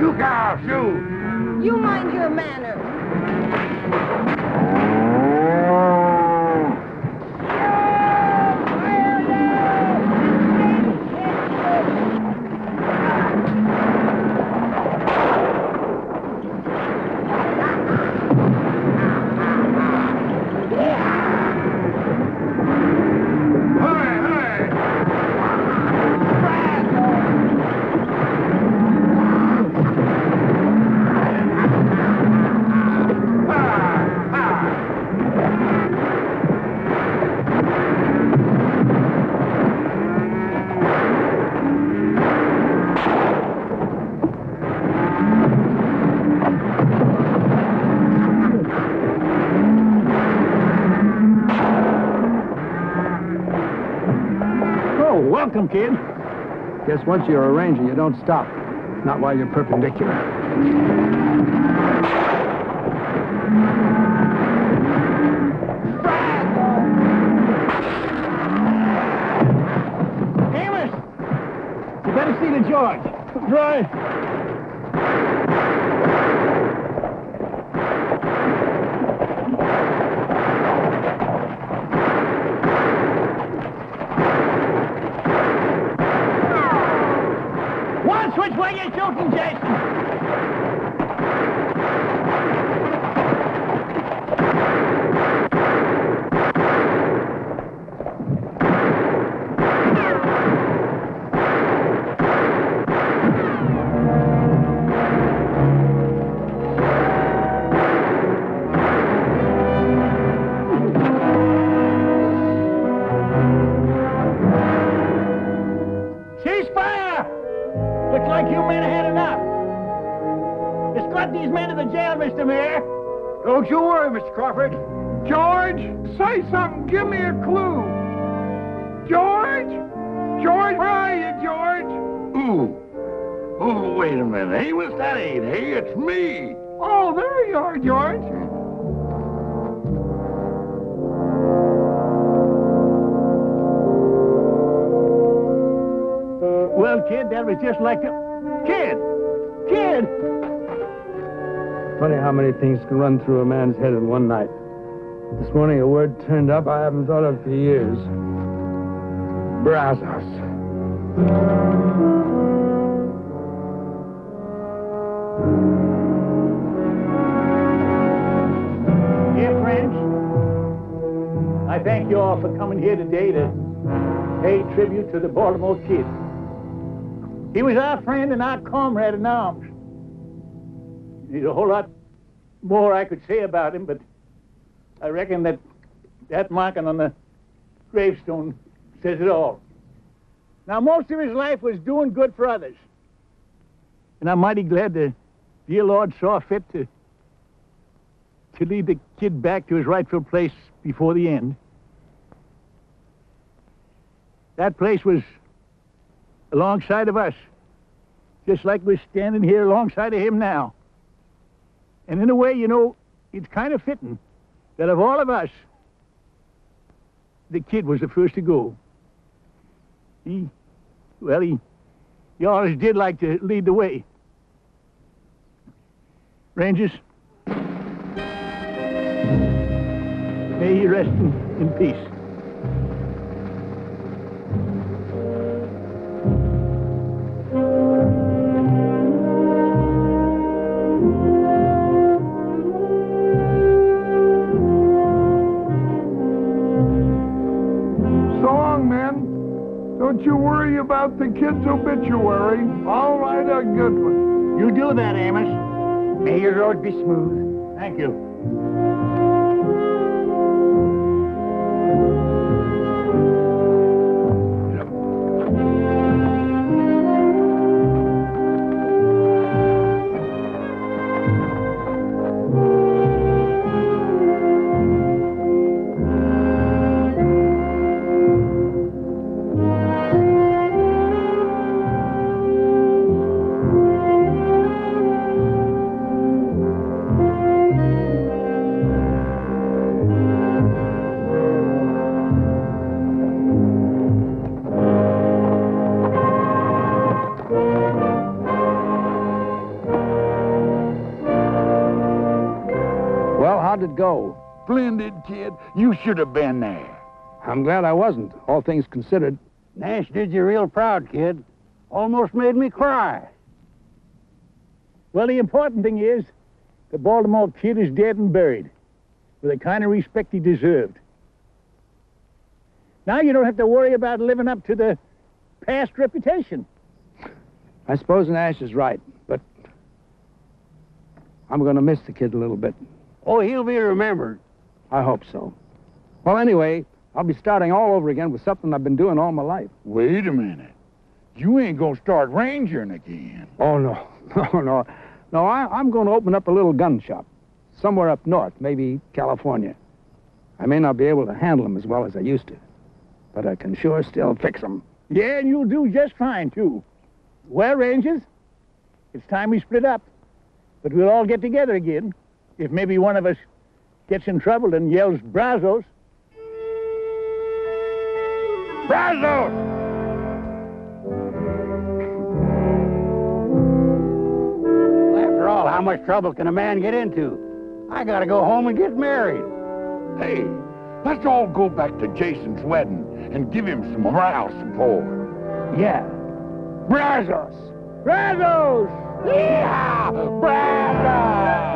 You cow, shoot! You mind your manners. Welcome, kid. Guess once you're a ranger, you don't stop. Not while you're perpendicular. Amos! You better see the George. Right. Which way you shooting, Jason? Looks like you men have had enough. Escort these men to the jail, Mr. Mayor. Don't you worry, Mr. Crawford. George, say something. Give me a clue. George? George, where are you, George? Ooh. Oh, wait a minute. Amos, that ain't he. It's me. Oh, there you are, George. Well, kid, that was just like a... Kid! Kid! Funny how many things can run through a man's head in one night. This morning a word turned up I haven't thought of for years. Brazos. Dear friends, I thank you all for coming here today to pay tribute to the Baltimore Kid. He was our friend and our comrade in arms. There's a whole lot more I could say about him, but I reckon that marking on the gravestone says it all. Now, most of his life was doing good for others. And I'm mighty glad the dear Lord saw fit to lead the kid back to his rightful place before the end. That place was alongside of us, just like we're standing here alongside of him now. And in a way, you know, it's kind of fitting that of all of us, the kid was the first to go. He always did like to lead the way. Rangers, may he rest in peace. Don't you worry about the kid's obituary. I'll write a good one. You do that, Amos. May your road be smooth. Thank you. it go. Splendid, kid. You should have been there. I'm glad I wasn't, all things considered. Nash did you real proud, kid. Almost made me cry. Well, the important thing is the Baltimore Kid is dead and buried with the kind of respect he deserved. Now you don't have to worry about living up to the past reputation. I suppose Nash is right, but I'm going to miss the kid a little bit. Oh, he'll be remembered. I hope so. Well, anyway, I'll be starting all over again with something I've been doing all my life. Wait a minute. You ain't gonna start rangering again. Oh, no. No. No, I'm going to open up a little gun shop. Somewhere up north, maybe California. I may not be able to handle them as well as I used to, but I can sure still fix them. Yeah, and you'll do just fine, too. Well, Rangers, it's time we split up. But we'll all get together again if maybe one of us gets in trouble and yells, "Brazos!" Brazos! After all, how much trouble can a man get into? I gotta go home and get married. Hey, let's all go back to Jason's wedding and give him some morale support. Yeah. Brazos! Brazos! Yeah! Brazos!